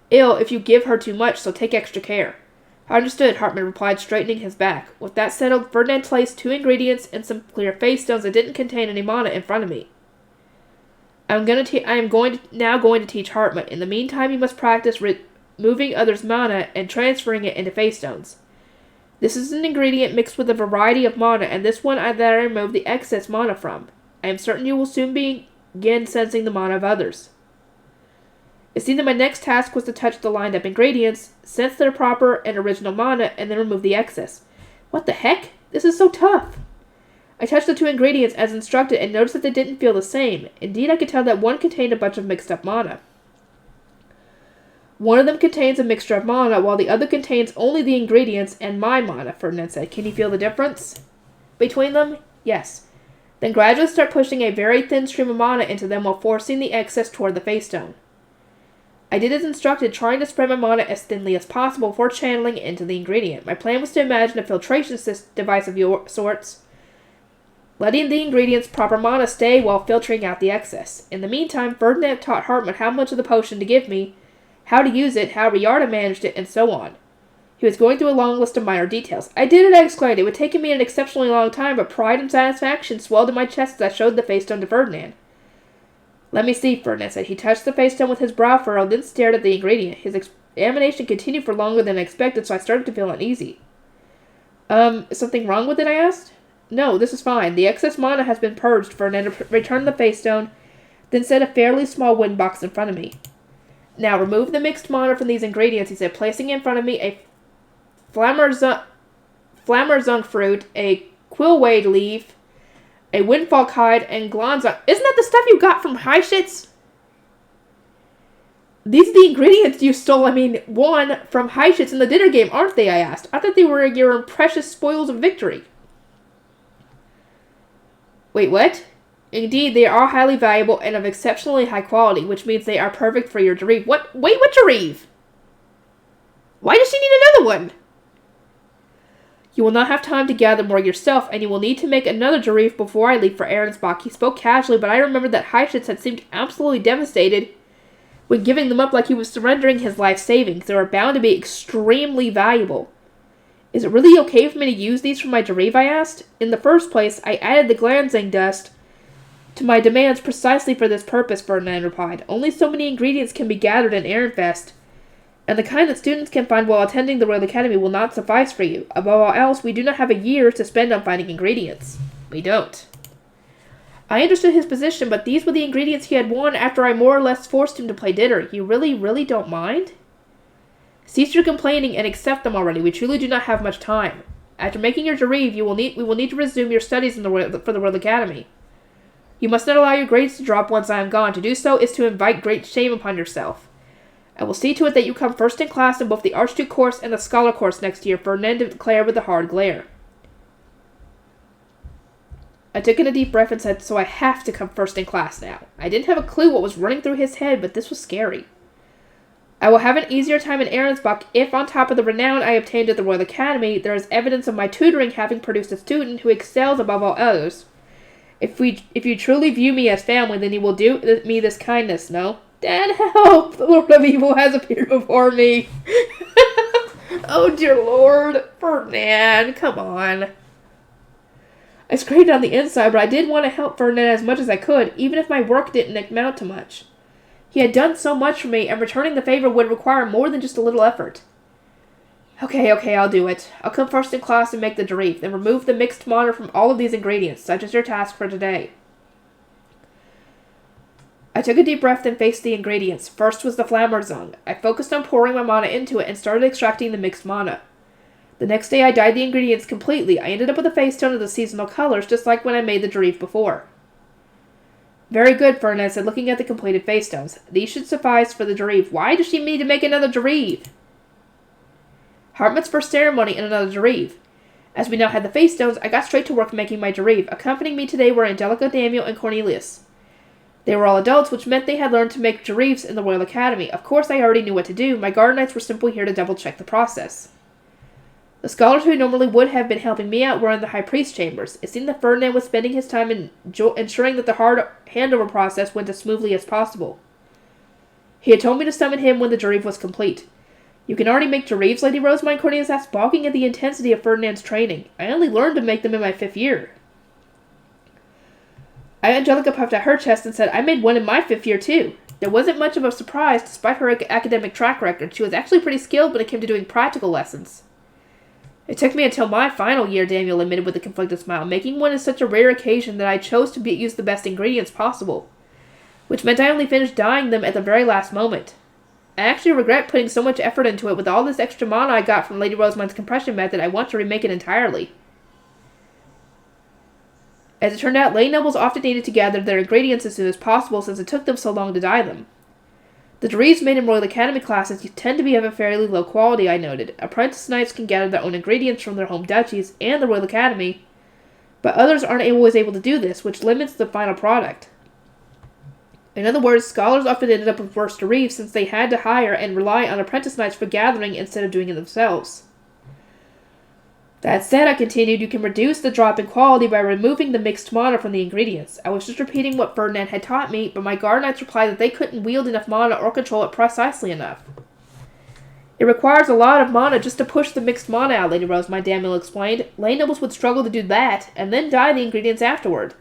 ill if you give her too much, so take extra care. Understood, Hartman replied, straightening his back. With that settled, Ferdinand placed 2 ingredients and some clear face stones that didn't contain any mana in front of me. I am now going to teach Hartman. In the meantime, you must practice moving others' mana and transferring it into face stones. This is an ingredient mixed with a variety of mana, and this one that I remove the excess mana from. I am certain you will soon begin sensing the mana of others. It seemed that my next task was to touch the lined up ingredients, sense their proper and original mana, and then remove the excess. What the heck? This is so tough. I touched the 2 ingredients as instructed and noticed that they didn't feel the same. Indeed, I could tell that one contained a bunch of mixed up mana. One of them contains a mixture of mana, while the other contains only the ingredients and my mana, Ferdinand said. Can you feel the difference between them? Yes. Then gradually start pushing a very thin stream of mana into them while forcing the excess toward the face stone. I did as instructed, trying to spread my mana as thinly as possible before channeling it into the ingredient. My plan was to imagine a filtration device of sorts, letting the ingredient's proper mana stay while filtering out the excess. In the meantime, Ferdinand taught Hartman how much of the potion to give me, how to use it, how Riarda managed it, and so on. He was going through a long list of minor details. I did it, I exclaimed. It would take me an exceptionally long time, but pride and satisfaction swelled in my chest as I showed the face stone to Ferdinand. Let me see, Ferdinand said. He touched the face stone with his brow furrow, then stared at the ingredient. His examination continued for longer than expected, so I started to feel uneasy. Is something wrong with it, I asked. No, this is fine. The excess mana has been purged. Ferdinand returned the face stone, then set a fairly small wooden box in front of me. Now, remove the mixed mana from these ingredients, he said, placing in front of me a Flammerzunk fruit, a Quillwade leaf, a Windfall hide, and Glonzunk. Isn't that the stuff you got from Heishitz? These are the ingredients you stole, won from Heishitz in the dinner game, aren't they, I asked. I thought they were your precious spoils of victory. Wait, what? Indeed, they are highly valuable and of exceptionally high quality, which means they are perfect for your Jareve. What? Wait, what Jareve? Why does she need another one? You will not have time to gather more yourself, and you will need to make another Jarif before I leave for Ahrensbach. He spoke casually, but I remembered that Heifetz had seemed absolutely devastated when giving them up, like he was surrendering his life savings. They were bound to be extremely valuable. Is it really okay for me to use these for my Jarif, I asked? In the first place, I added the Glansing dust to my demands precisely for this purpose, Ferdinand replied. Only so many ingredients can be gathered in Ehrenfest, and the kind that students can find while attending the Royal Academy will not suffice for you. Above all else, we do not have a year to spend on finding ingredients. We don't. I understood his position, but these were the ingredients he had won after I more or less forced him to play Ditter. You really don't mind? Cease your complaining and accept them already. We truly do not have much time. After making your Jarif, we will need to resume your studies for the Royal Academy. You must not allow your grades to drop once I am gone. To do so is to invite great shame upon yourself. I will see to it that you come first in class in both the Archduke course and the Scholar course next year, Ferdinand declared with a hard glare. I took in a deep breath and said, so I have to come first in class now. I didn't have a clue what was running through his head, but this was scary. I will have an easier time in Ahrensbach if, on top of the renown I obtained at the Royal Academy, there is evidence of my tutoring having produced a student who excels above all others. If you truly view me as family, then you will do me this kindness, no? Dad, help! The Lord of Evil has appeared before me. Oh, dear Lord. Ferdinand, come on. I scraped on the inside, but I did want to help Ferdinand as much as I could, even if my work didn't amount to much. He had done so much for me, and returning the favor would require more than just a little effort. Okay, I'll do it. I'll come first in class and make the Jarif, then remove the mixed mana from all of these ingredients, such as your task for today. I took a deep breath and faced the ingredients. First was the Flammerzung. I focused on pouring my mana into it and started extracting the mixed mana. The next day I dyed the ingredients completely. I ended up with a face tone of the seasonal colors, just like when I made the Jarif before. Very good, Ferdinand said, looking at the completed face tones. These should suffice for the Jarif. Why does she need to make another Jarif? Hartmut's first ceremony and another Jarif. As we now had the face stones, I got straight to work making my Jarif. Accompanying me today were Angelica, Daniel, and Cornelius. They were all adults, which meant they had learned to make Jarifs in the Royal Academy. Of course, I already knew what to do. My guard knights were simply here to double-check the process. The scholars who normally would have been helping me out were in the High Priest chambers. It seemed that Ferdinand was spending his time ensuring that the hard handover process went as smoothly as possible. He had told me to summon him when the Jarif was complete. You can already make Jarifs, Lady Rosemine? Cornelius asked, balking at the intensity of Ferdinand's training. I only learned to make them in my 5th year. Angelica puffed out her chest and said, I made one in my 5th year too. There wasn't much of a surprise, despite her academic track record. She was actually pretty skilled when it came to doing practical lessons. It took me until my final year, Daniel admitted with a conflicted smile. Making one is such a rare occasion that I chose to use the best ingredients possible, which meant I only finished dyeing them at the very last moment. I actually regret putting so much effort into it. With all this extra mana I got from Lady Rosemine's compression method, I want to remake it entirely. As it turned out, lay nobles often needed to gather their ingredients as soon as possible since it took them so long to dye them. The Jarifs made in Royal Academy classes tend to be of a fairly low quality, I noted. Apprentice knights can gather their own ingredients from their home duchies and the Royal Academy, but others aren't always able to do this, which limits the final product. In other words, scholars often ended up with worse Jarifs since they had to hire and rely on apprentice knights for gathering instead of doing it themselves. That said, I continued, you can reduce the drop in quality by removing the mixed mana from the ingredients. I was just repeating what Ferdinand had taught me, but my guard knights replied that they couldn't wield enough mana or control it precisely enough. It requires a lot of mana just to push the mixed mana out, Lady Rose, my Daniel explained. Lay nobles would struggle to do that, and then dye the ingredients afterward.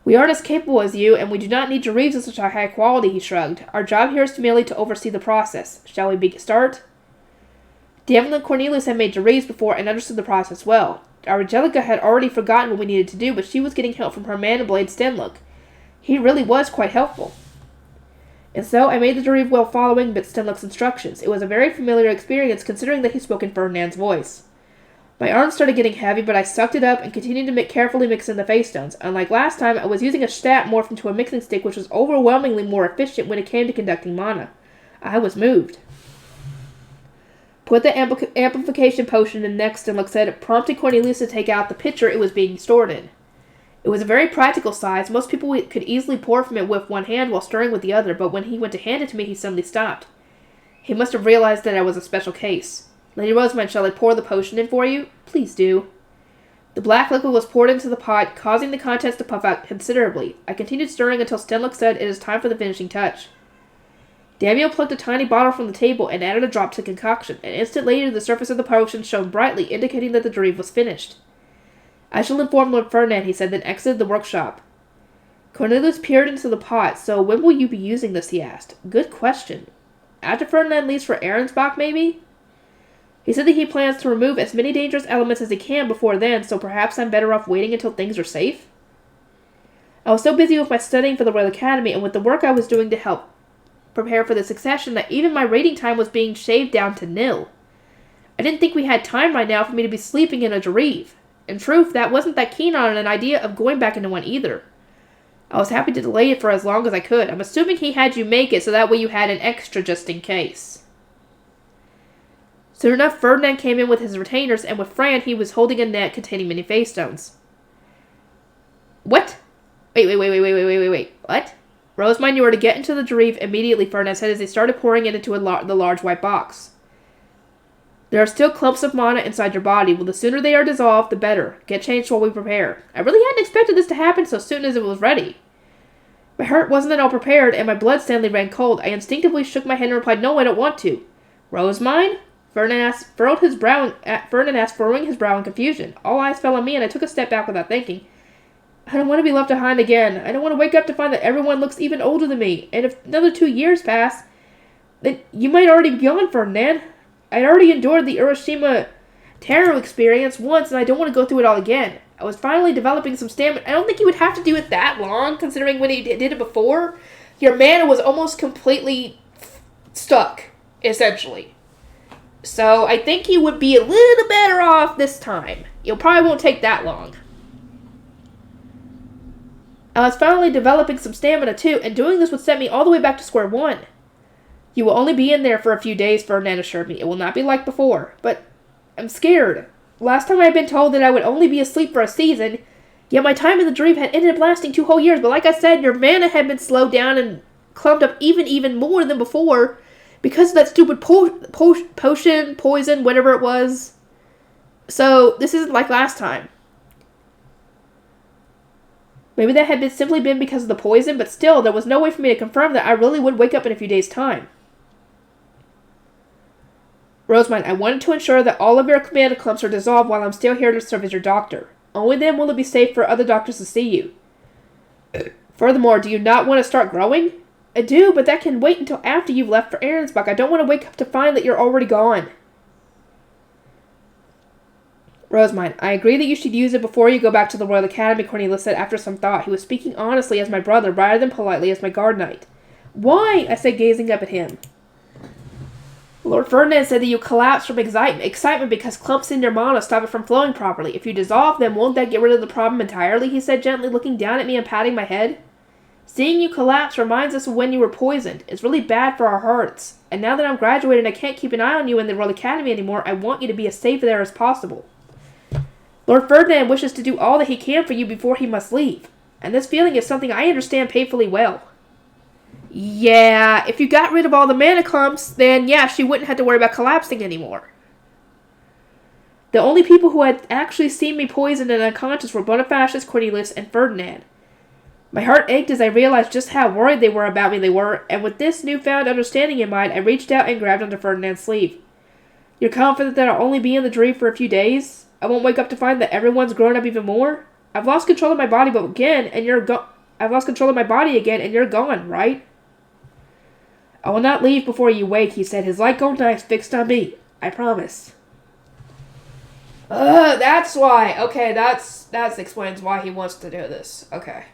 We aren't as capable as you, and we do not need Jarifs of such a high quality, he shrugged. Our job here is merely to oversee the process. Shall we start? Daniel and Cornelius had made Jarifs before and understood the process well. Our Angelica had already forgotten what we needed to do, but she was getting help from her man and blade Stenlook. He really was quite helpful. And so I made the Jarif while following Stenlook's instructions. It was a very familiar experience considering that he spoke in Ferdinand's voice. My arms started getting heavy, but I sucked it up and continued to carefully mix in the face stones. Unlike last time, I was using a stat morphed into a mixing stick, which was overwhelmingly more efficient when it came to conducting mana. I was moved. Put the amplification potion in next, and said, prompting Cornelius to take out the pitcher it was being stored in. It was a very practical size. Most people could easily pour from it with one hand while stirring with the other, but when he went to hand it to me, he suddenly stopped. He must have realized that I was a special case. Lady Rosamond, shall I pour the potion in for you? Please do. The black liquid was poured into the pot, causing the contents to puff out considerably. I continued stirring until Stenlock said, "It is time for the finishing touch." Daniel plucked a tiny bottle from the table and added a drop to the concoction. An instant later, the surface of the potion shone brightly, indicating that the Dreeve was finished. "I shall inform Lord Ferdinand," he said, then exited the workshop. Cornelius peered into the pot. "So when will you be using this?" he asked. "Good question. After Ferdinand leaves for Arensbach, maybe?" He said that he plans to remove as many dangerous elements as he can before then, so perhaps I'm better off waiting until things are safe? I was so busy with my studying for the Royal Academy and with the work I was doing to help prepare for the succession that even my reading time was being shaved down to nil. I didn't think we had time right now for me to be sleeping in a Dreeve. In truth, that wasn't that keen on an idea of going back into one either. I was happy to delay it for as long as I could. I'm assuming he had you make it so that way you had an extra just in case. Soon enough, Ferdinand came in with his retainers, and with Fran, he was holding a net containing many face stones. What? Wait. What? Rosamond, you are to get into the Dreeve immediately, Ferdinand said as they started pouring it into the large white box. There are still clumps of mana inside your body. Well, the sooner they are dissolved, the better. Get changed while we prepare. I really hadn't expected this to happen so soon as it was ready. My heart wasn't at all prepared, and my blood suddenly ran cold. I instinctively shook my head and replied, "No, I don't want to." "Rosamond?" Ferdinand asked, furrowing his brow in confusion. All eyes fell on me, and I took a step back without thinking. "I don't want to be left behind again. I don't want to wake up to find that everyone looks even older than me. And if another 2 years pass, then you might already be gone, Ferdinand. I'd already endured the Hiroshima Taro experience once, and I don't want to go through it all again. I was finally developing some stamina. I don't think you would have to do it that long, considering when you did it before. Your mana was almost completely stuck, essentially. So I think you would be a little better off this time. It probably won't take that long. I was finally developing some stamina too, and doing this would set me all the way back to square one. You will only be in there for a few days, Ferdinand assured me. It will not be like before. But I'm scared. Last time I had been told that I would only be asleep for a season, yet my time in the Dreeve had ended up lasting 2 whole years. But like I said, your mana had been slowed down and clumped up even more than before because of that stupid poison, whatever it was. So this isn't like last time. Maybe that had simply been because of the poison, but still, there was no way for me to confirm that I really would wake up in a few days' time. Rosamond, I wanted to ensure that all of your mana clumps are dissolved while I'm still here to serve as your doctor. Only then will it be safe for other doctors to see you. Furthermore, do you not want to start growing? I do, but that can wait until after you've left for Arensbach. I don't want to wake up to find that you're already gone. Rosamond, I agree that you should use it before you go back to the Royal Academy, Cornelius said after some thought. He was speaking honestly as my brother, rather than politely as my guard knight. Why? I said, gazing up at him. Lord Ferdinand said that you collapse from excitement because clumps in your mana stop it from flowing properly. If you dissolve them, won't that get rid of the problem entirely? He said gently, looking down at me and patting my head. Seeing you collapse reminds us of when you were poisoned. It's really bad for our hearts. And now that I'm graduated and I can't keep an eye on you in the Royal Academy anymore, I want you to be as safe there as possible. Lord Ferdinand wishes to do all that he can for you before he must leave. And this feeling is something I understand painfully well. Yeah, if you got rid of all the mana clumps, then yeah, she wouldn't have to worry about collapsing anymore. The only people who had actually seen me poisoned and unconscious were Bonifacius, Cornelius, and Ferdinand. My heart ached as I realized just how worried they were about me, and with this newfound understanding in mind, I reached out and grabbed onto Ferdinand's sleeve. You're confident that I'll only be in the Dreeve for a few days? I won't wake up to find that everyone's grown up even more? I've lost control of my body again, and you're gone, right? I will not leave before you wake, he said, his light gold eyes fixed on me. I promise. That's why. Okay, that explains why he wants to do this. Okay.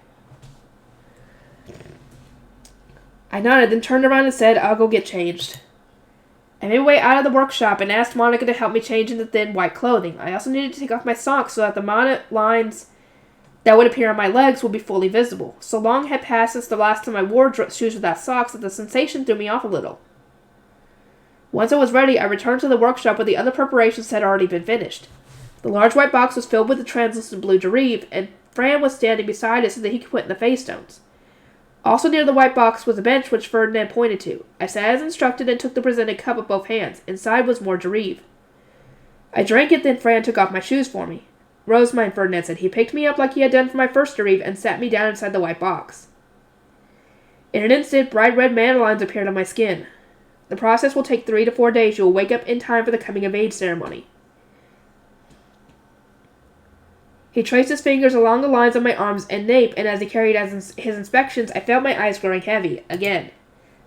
I nodded, then turned around and said, I'll go get changed. I made my way out of the workshop and asked Monica to help me change into thin white clothing. I also needed to take off my socks so that the mana lines that would appear on my legs would be fully visible. So long had passed since the last time I wore shoes without socks that the sensation threw me off a little. Once I was ready, I returned to the workshop where the other preparations had already been finished. The large white box was filled with the translucent blue Dreeve, and Fran was standing beside it so that he could put in the face stones. Also near the white box was a bench which Ferdinand pointed to. I sat as instructed and took the presented cup with both hands. Inside was more Dreeve. I drank it, then Fran took off my shoes for me. Rosemine, Ferdinand said. He picked me up like he had done for my first Dareve and sat me down inside the white box. In an instant, bright red mana lines appeared on my skin. The process will take 3 to 4 days. You will wake up in time for the coming-of-age ceremony. He traced his fingers along the lines of my arms and nape, and as he carried out his inspections, I felt my eyes growing heavy. Again.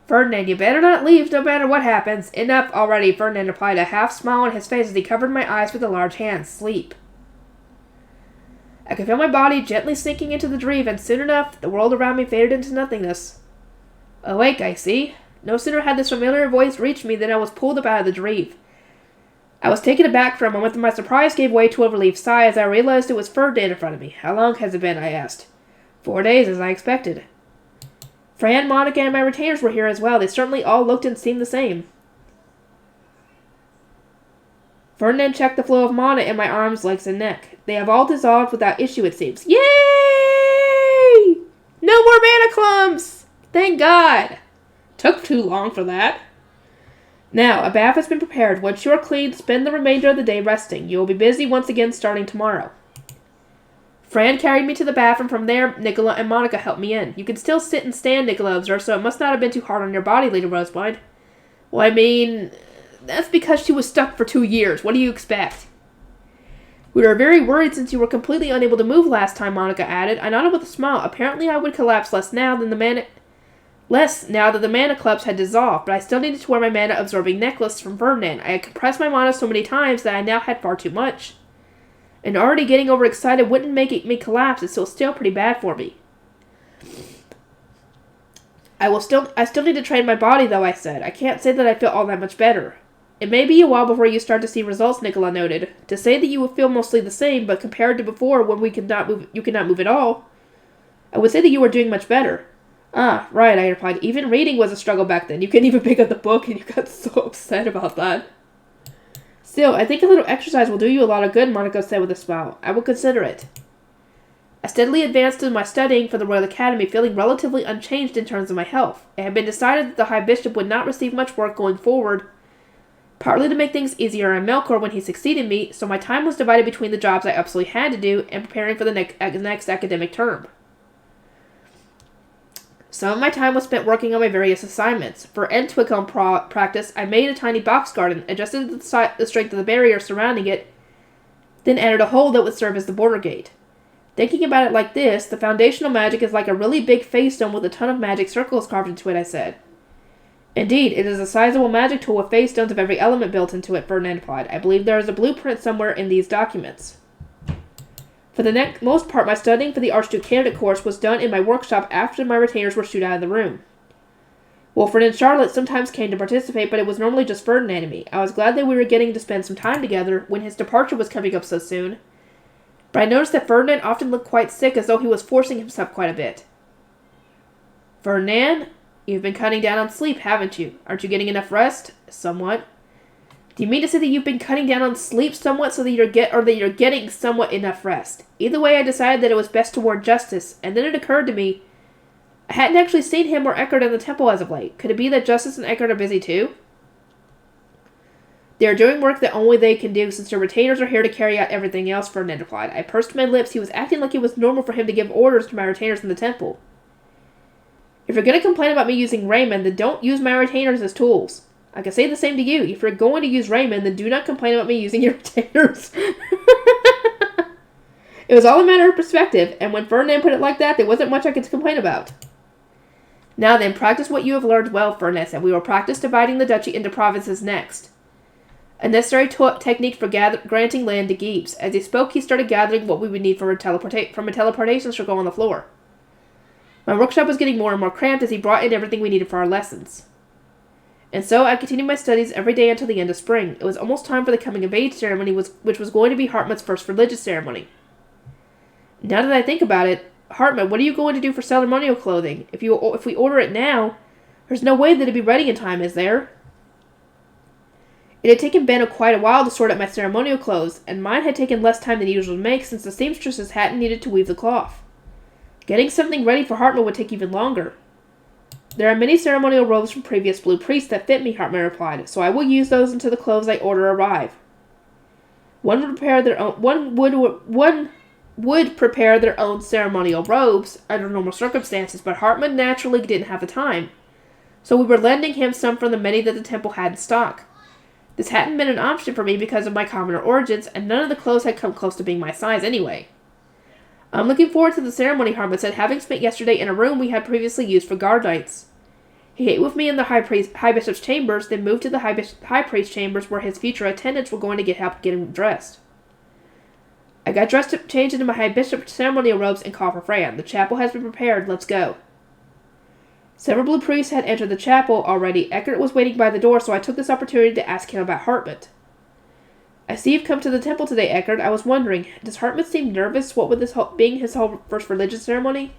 Ferdinand, you better not leave no matter what happens. Enough already, Ferdinand replied, a half smile on his face as he covered my eyes with a large hand. Sleep. I could feel my body gently sinking into the Dareve, and soon enough, the world around me faded into nothingness. Awake, I see. No sooner had this familiar voice reached me than I was pulled up out of the Dareve. I was taken aback for a moment, and my surprise gave way to a relieved sigh as I realized it was Ferdinand in front of me. How long has it been? I asked. 4 days, as I expected. Fran, Monica, and my retainers were here as well. They certainly all looked and seemed the same. Ferdinand checked the flow of mana in my arms, legs, and neck. They have all dissolved without issue, it seems. Yay! No more mana clumps! Thank God! Took too long for that. Now, a bath has been prepared. Once you are clean, spend the remainder of the day resting. You will be busy once again starting tomorrow. Fran carried me to the bath, and from there, Nicola and Monica helped me in. You can still sit and stand, Nicola observed, so it must not have been too hard on your body, Lady Rosebud. Well, I mean, that's because she was stuck for 2 years. What do you expect? We were very worried since you were completely unable to move last time, Monica added. I nodded with a smile. Apparently I would collapse less now that the mana clubs had dissolved, but I still needed to wear my mana-absorbing necklace from Ferdinand. I had compressed my mana so many times that I now had far too much. And already getting overexcited wouldn't make me collapse. It's still pretty bad for me. I still need to train my body, though, I said. I can't say that I feel all that much better. It may be a while before you start to see results, Nicola noted. To say that you will feel mostly the same, but compared to before when you could not move at all, I would say that you are doing much better. Ah, right, I replied. Even reading was a struggle back then. You couldn't even pick up the book, and you got so upset about that. Still, I think a little exercise will do you a lot of good, Monica said with a smile. I will consider it. I steadily advanced in my studying for the Royal Academy, feeling relatively unchanged in terms of my health. It had been decided that the High Bishop would not receive much work going forward, partly to make things easier on Melkor when he succeeded me, so my time was divided between the jobs I absolutely had to do and preparing for the next academic term. Some of my time was spent working on my various assignments. For Entwicklum practice, I made a tiny box garden, adjusted the strength of the barrier surrounding it, then added a hole that would serve as the border gate. Thinking about it like this, the foundational magic is like a really big face stone with a ton of magic circles carved into it, I said. Indeed, it is a sizable magic tool with face stones of every element built into it, Ferdinand replied. I believe there is a blueprint somewhere in these documents. For the most part, my studying for the Archduke candidate course was done in my workshop after my retainers were shooed out of the room. Wilfred and Charlotte sometimes came to participate, but it was normally just Ferdinand and me. I was glad that we were getting to spend some time together when his departure was coming up so soon. But I noticed that Ferdinand often looked quite sick, as though he was forcing himself quite a bit. Ferdinand, you've been cutting down on sleep, haven't you? Aren't you getting enough rest? Somewhat. Do you mean to say that you've been cutting down on sleep somewhat so that you're getting somewhat enough rest? Either way, I decided that it was best to warn Justice, and then it occurred to me, I hadn't actually seen him or Eckert in the temple as of late. Could it be that Justice and Eckert are busy too? They are doing work that only they can do since their retainers are here to carry out everything else, Ferdinand replied. I pursed my lips. He was acting like it was normal for him to give orders to my retainers in the temple. If you're going to complain about me using Raymond, then don't use my retainers as tools. I can say the same to you. If you're going to use Raymond, then do not complain about me using your retainers. It was all a matter of perspective, and when Ferdinand put it like that, there wasn't much I could complain about. Now then, practice what you have learned well, Ferdinand said. We will practice dividing the duchy into provinces next. A necessary technique for granting land to Gibbs. As he spoke, he started gathering what we would need from a teleportation circle on the floor. My workshop was getting more and more cramped as he brought in everything we needed for our lessons. And so I continued my studies every day until the end of spring. It was almost time for the coming-of-age ceremony, which was going to be Hartmut's first religious ceremony. Now that I think about it, Hartmut, what are you going to do for ceremonial clothing? If we order it now, there's no way that it'd be ready in time, is there? It had taken Ben quite a while to sort out my ceremonial clothes, and mine had taken less time than usual to make since the seamstresses hadn't needed to weave the cloth. Getting something ready for Hartmut would take even longer. There are many ceremonial robes from previous blue priests that fit me, Hartmut replied, so I will use those until the clothes I order arrive. One would prepare their own ceremonial robes under normal circumstances, but Hartman naturally didn't have the time. So we were lending him some from the many that the temple had in stock. This hadn't been an option for me because of my commoner origins, and none of the clothes had come close to being my size anyway. I'm looking forward to the ceremony, Hartman said, having spent yesterday in a room we had previously used for guard nights. He ate with me in the High Bishop's chambers, then moved to the High Priest's chambers where his future attendants were going to get help getting dressed. I got dressed up, changed into my High Bishop's ceremonial robes, and called for Fran. The chapel has been prepared. Let's go. Several blue priests had entered the chapel already. Eckert was waiting by the door, so I took this opportunity to ask him about Hartman. I see you've come to the temple today, Eckert. I was wondering, does Hartman seem nervous, what with this being his whole first religious ceremony?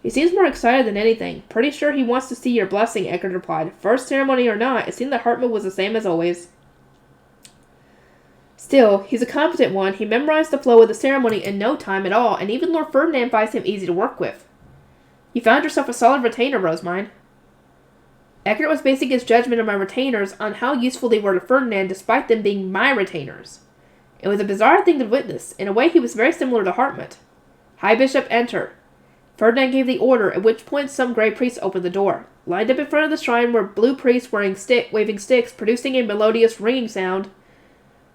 He seems more excited than anything. Pretty sure he wants to see your blessing, Eckert replied. First ceremony or not, it seemed that Hartman was the same as always. Still, he's a competent one. He memorized the flow of the ceremony in no time at all, and even Lord Ferdinand finds him easy to work with. You found yourself a solid retainer, Rosemine. Eckert was basing his judgment of my retainers on how useful they were to Ferdinand despite them being my retainers. It was a bizarre thing to witness. In a way, he was very similar to Hartman. High Bishop, enter. Ferdinand gave the order, at which point some grey priests opened the door. Lined up in front of the shrine were blue priests waving sticks, producing a melodious ringing sound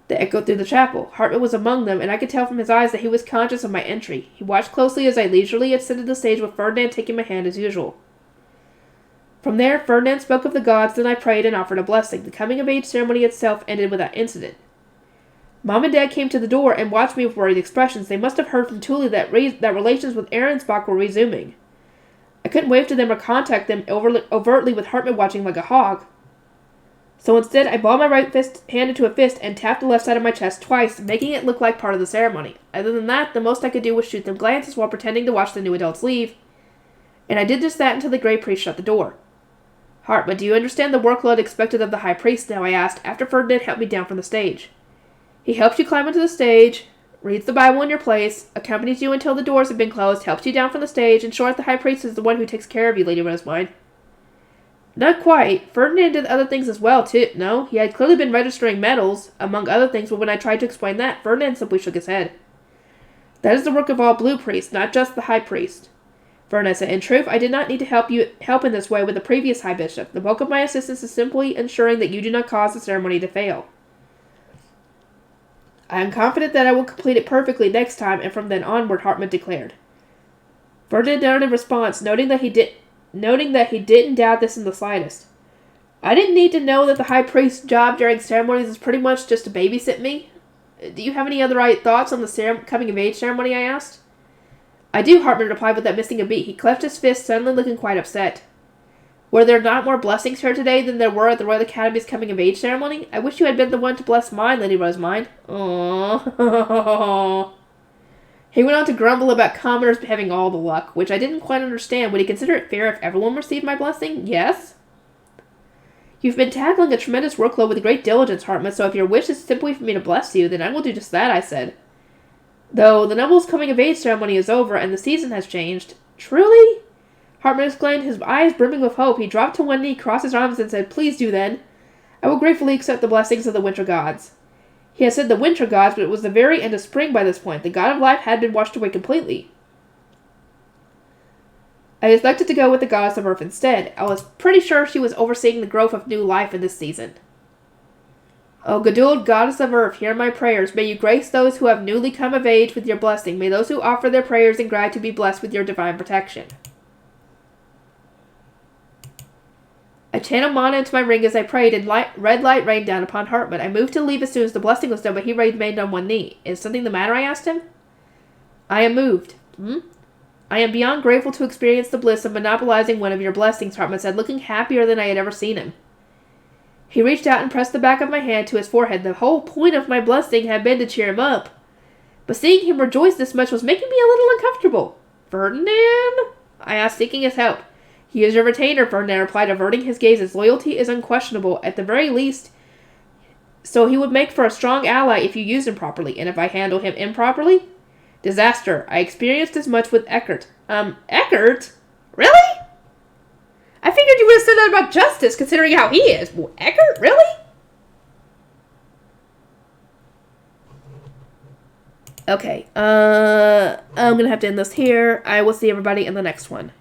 that echoed through the chapel. Hartman was among them, and I could tell from his eyes that he was conscious of my entry. He watched closely as I leisurely ascended the stage with Ferdinand taking my hand as usual. From there, Ferdinand spoke of the gods, then I prayed and offered a blessing. The coming-of-age ceremony itself ended without incident. Mom and Dad came to the door and watched me with worried expressions. They must have heard from Thule that relations with Ahrensbach were resuming. I couldn't wave to them or contact them overtly with Hartman watching like a hog. So instead, I balled my right hand into a fist and tapped the left side of my chest twice, making it look like part of the ceremony. Other than that, the most I could do was shoot them glances while pretending to watch the new adults leave. And I did just that until the Grey Priest shut the door. Hartman, do you understand the workload expected of the High Priest now? I asked, after Ferdinand helped me down from the stage. He helps you climb onto the stage, reads the Bible in your place, accompanies you until the doors have been closed, helps you down from the stage. In short, the High Priest is the one who takes care of you, Lady Rosemine. Not quite. Ferdinand did other things as well, too. No, he had clearly been registering medals, among other things, but when I tried to explain that, Ferdinand simply shook his head. That is the work of all blue priests, not just the High Priest. Ferdinand said, in truth, I did not need to help in this way with the previous High Bishop. The bulk of my assistance is simply ensuring that you do not cause the ceremony to fail. I am confident that I will complete it perfectly next time, and from then onward, Hartman declared. Ferdinand nodded in response, noting that he didn't doubt this in the slightest. I didn't need to know that the High Priest's job during ceremonies is pretty much just to babysit me. Do you have any other thoughts on the coming-of-age ceremony, I asked. I do, Hartman replied without missing a beat. He cleft his fist, suddenly looking quite upset. Were there not more blessings here today than there were at the Royal Academy's coming-of-age ceremony? I wish you had been the one to bless mine, Lady Rosemine. Aww. He went on to grumble about commoners having all the luck, which I didn't quite understand. Would he consider it fair if everyone received my blessing? Yes? You've been tackling a tremendous workload with great diligence, Hartman, so if your wish is simply for me to bless you, then I will do just that, I said. Though the noble's coming-of-age ceremony is over and the season has changed. Truly? Hartman exclaimed, his eyes brimming with hope. He dropped to one knee, crossed his arms, and said, Please do then. I will gratefully accept the blessings of the winter gods. He had said the winter gods, but it was the very end of spring by this point. The god of life had been washed away completely. I elected to go with the goddess of earth instead. I was pretty sure she was overseeing the growth of new life in this season. O Geduld, goddess of earth, hear my prayers. May you grace those who have newly come of age with your blessing. May those who offer their prayers in gratitude be blessed with your divine protection. I channeled mana into my ring as I prayed, and red light rained down upon Hartman. I moved to leave as soon as the blessing was done, but he remained on one knee. Is something the matter? I asked him. I am moved. I am beyond grateful to experience the bliss of monopolizing one of your blessings, Hartman said, looking happier than I had ever seen him. He reached out and pressed the back of my hand to his forehead. The whole point of my blessing had been to cheer him up. But seeing him rejoice this much was making me a little uncomfortable. Ferdinand? I asked, seeking his help. He is your retainer, Ferdinand replied, averting his gaze. His loyalty is unquestionable, at the very least, so he would make for a strong ally if you use him properly. And if I handle him improperly? Disaster. I experienced as much with Eckert. Eckert? Really? I figured you would have said that about Justice, considering how he is. Well, Eckert? Really? Okay, I'm gonna have to end this here. I will see everybody in the next one.